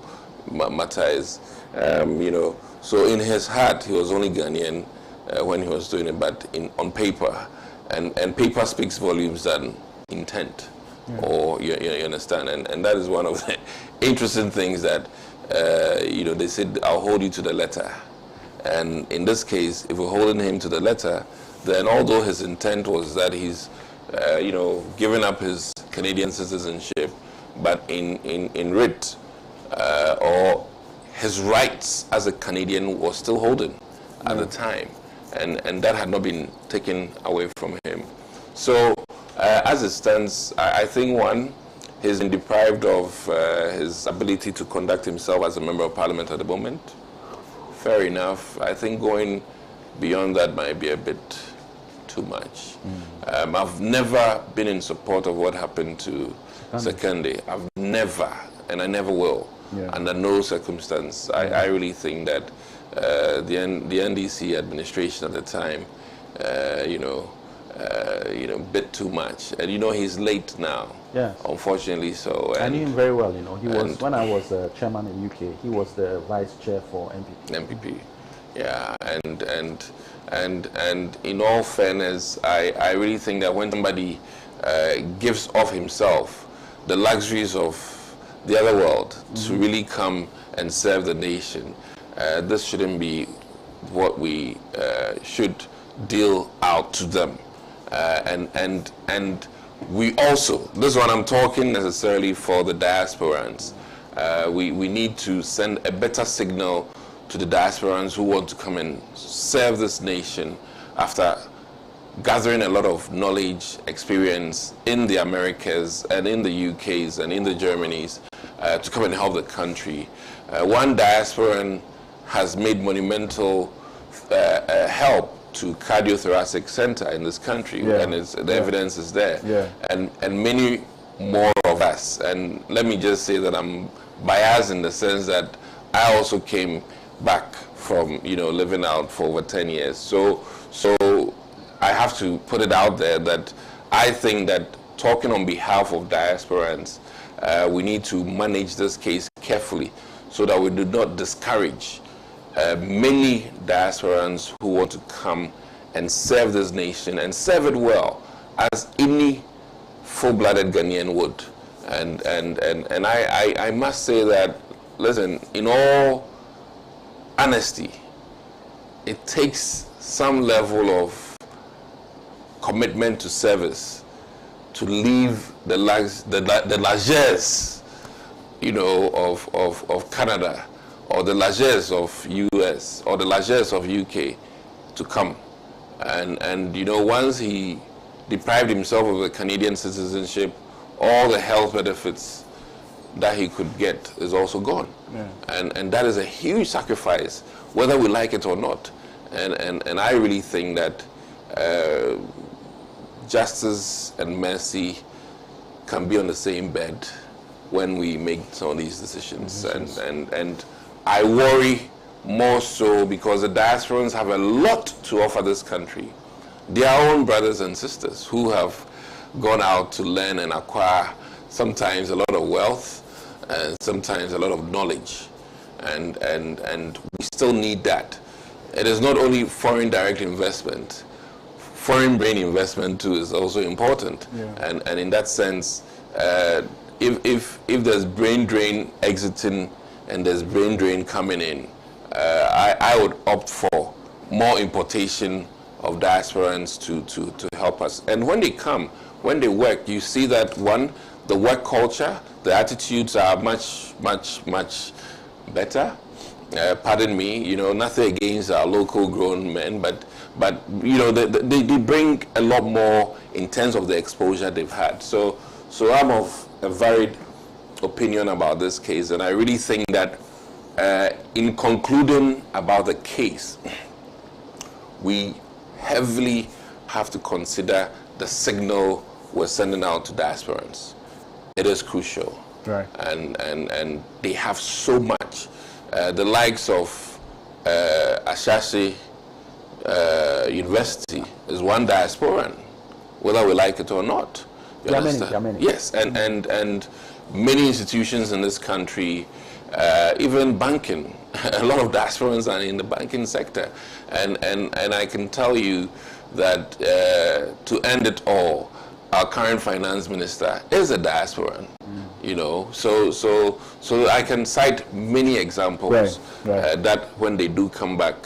matter is. So in his heart, he was only Ghanaian when he was doing it, but on paper, and paper speaks volumes than intent. Or you understand, and that is one of the interesting things that they said, I'll hold you to the letter. And in this case, if we're holding him to the letter, then although his intent was that he's giving up his Canadian citizenship, but in writ or his rights as a Canadian was still holding at the time, and that had not been taken away from him. So as it stands, I think one, he's been deprived of his ability to conduct himself as a member of parliament at the moment. Fair enough. I think going beyond that might be a bit too much. I've never been in support of what happened to Sekende. I've never, and I never will, under no circumstance. I really think that the NDC administration at the time, a bit too much. And he's late now. Yeah. Unfortunately, so. I knew him very well. He was, when I was chairman in UK, he was the vice chair for MPP. MPP. Yeah, and in all fairness, I really think that when somebody gives of himself the luxuries of the other world to really come and serve the nation, this shouldn't be what we should deal out to them. And we also, this is what I'm talking necessarily for the diasporans, we need to send a better signal to the diasporans who want to come and serve this nation after gathering a lot of knowledge, experience in the Americas and in the UKs and in the Germanys to come and help the country. One diasporan has made monumental help to cardiothoracic center in this country, and the evidence is there, and many more of us. And let me just say that I'm biased in the sense that I also came back from living out for over 10 years. So I have to put it out there that I think that talking on behalf of diasporans, we need to manage this case carefully so that we do not discourage many diasporans who want to come and serve this nation and serve it well, as any full-blooded Ghanaian would. And I must say that, listen, in all honesty, it takes some level of commitment to service to leave the largesse, of Canada, or the largesse of US, or the largesse of UK to come. And once he deprived himself of the Canadian citizenship, all the health benefits that he could get is also gone. And that is a huge sacrifice, whether we like it or not. And I really think that justice and mercy can be on the same bed when we make some of these decisions. And I worry more so because the diasporans have a lot to offer this country. Their own brothers and sisters who have gone out to learn and acquire sometimes a lot of wealth and sometimes a lot of knowledge. And we still need that. It is not only foreign direct investment, foreign brain investment too is also important. And in that sense, if there's brain drain exiting and there's brain drain coming in, I would opt for more importation of diasporans to help us. And when they come, when they work, you see that the work culture, the attitudes are much better. Pardon me, nothing against our local grown men, but they bring a lot more in terms of the exposure they've had. So I'm of a varied opinion about this case, and I really think that in concluding about the case, we heavily have to consider the signal we're sending out to diasporans. It is crucial. Right. And they have so much. The likes of Ashasi University is one diasporan, whether we like it or not. You understand? Yes, and many institutions in this country, even banking, a lot of diasporans are in the banking sector. And I can tell you that to end it all, our current finance minister is a diasporan. So I can cite many examples that when they do come back,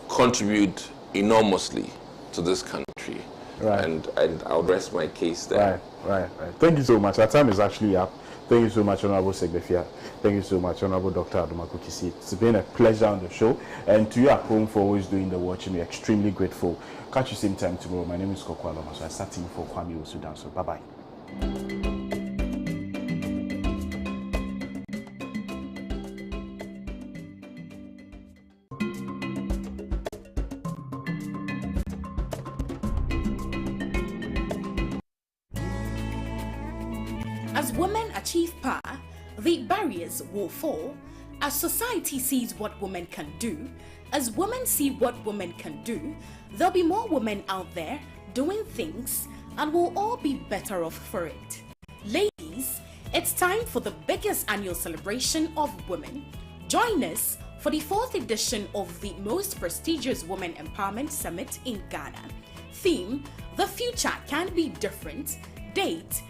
contribute enormously to this country. And I'll rest my case there. Right. Thank you so much. Our time is actually up. Thank you so much, Honorable Segbefia. Thank you so much, Honorable Dr. Adomako. It's been a pleasure on the show. And to you at home for always doing the watching, we're extremely grateful. Catch you same time tomorrow. My name is Korku Alormasor. I'm starting for Kwame Osudan. So bye-bye. As women achieve power, the barriers will fall. As society sees what women can do, as women see what women can do, there'll be more women out there doing things and we'll all be better off for it. Ladies, it's time for the biggest annual celebration of women. Join us for the 4th edition of the most prestigious Women Empowerment Summit in Ghana. Theme: The Future Can Be Different. Date: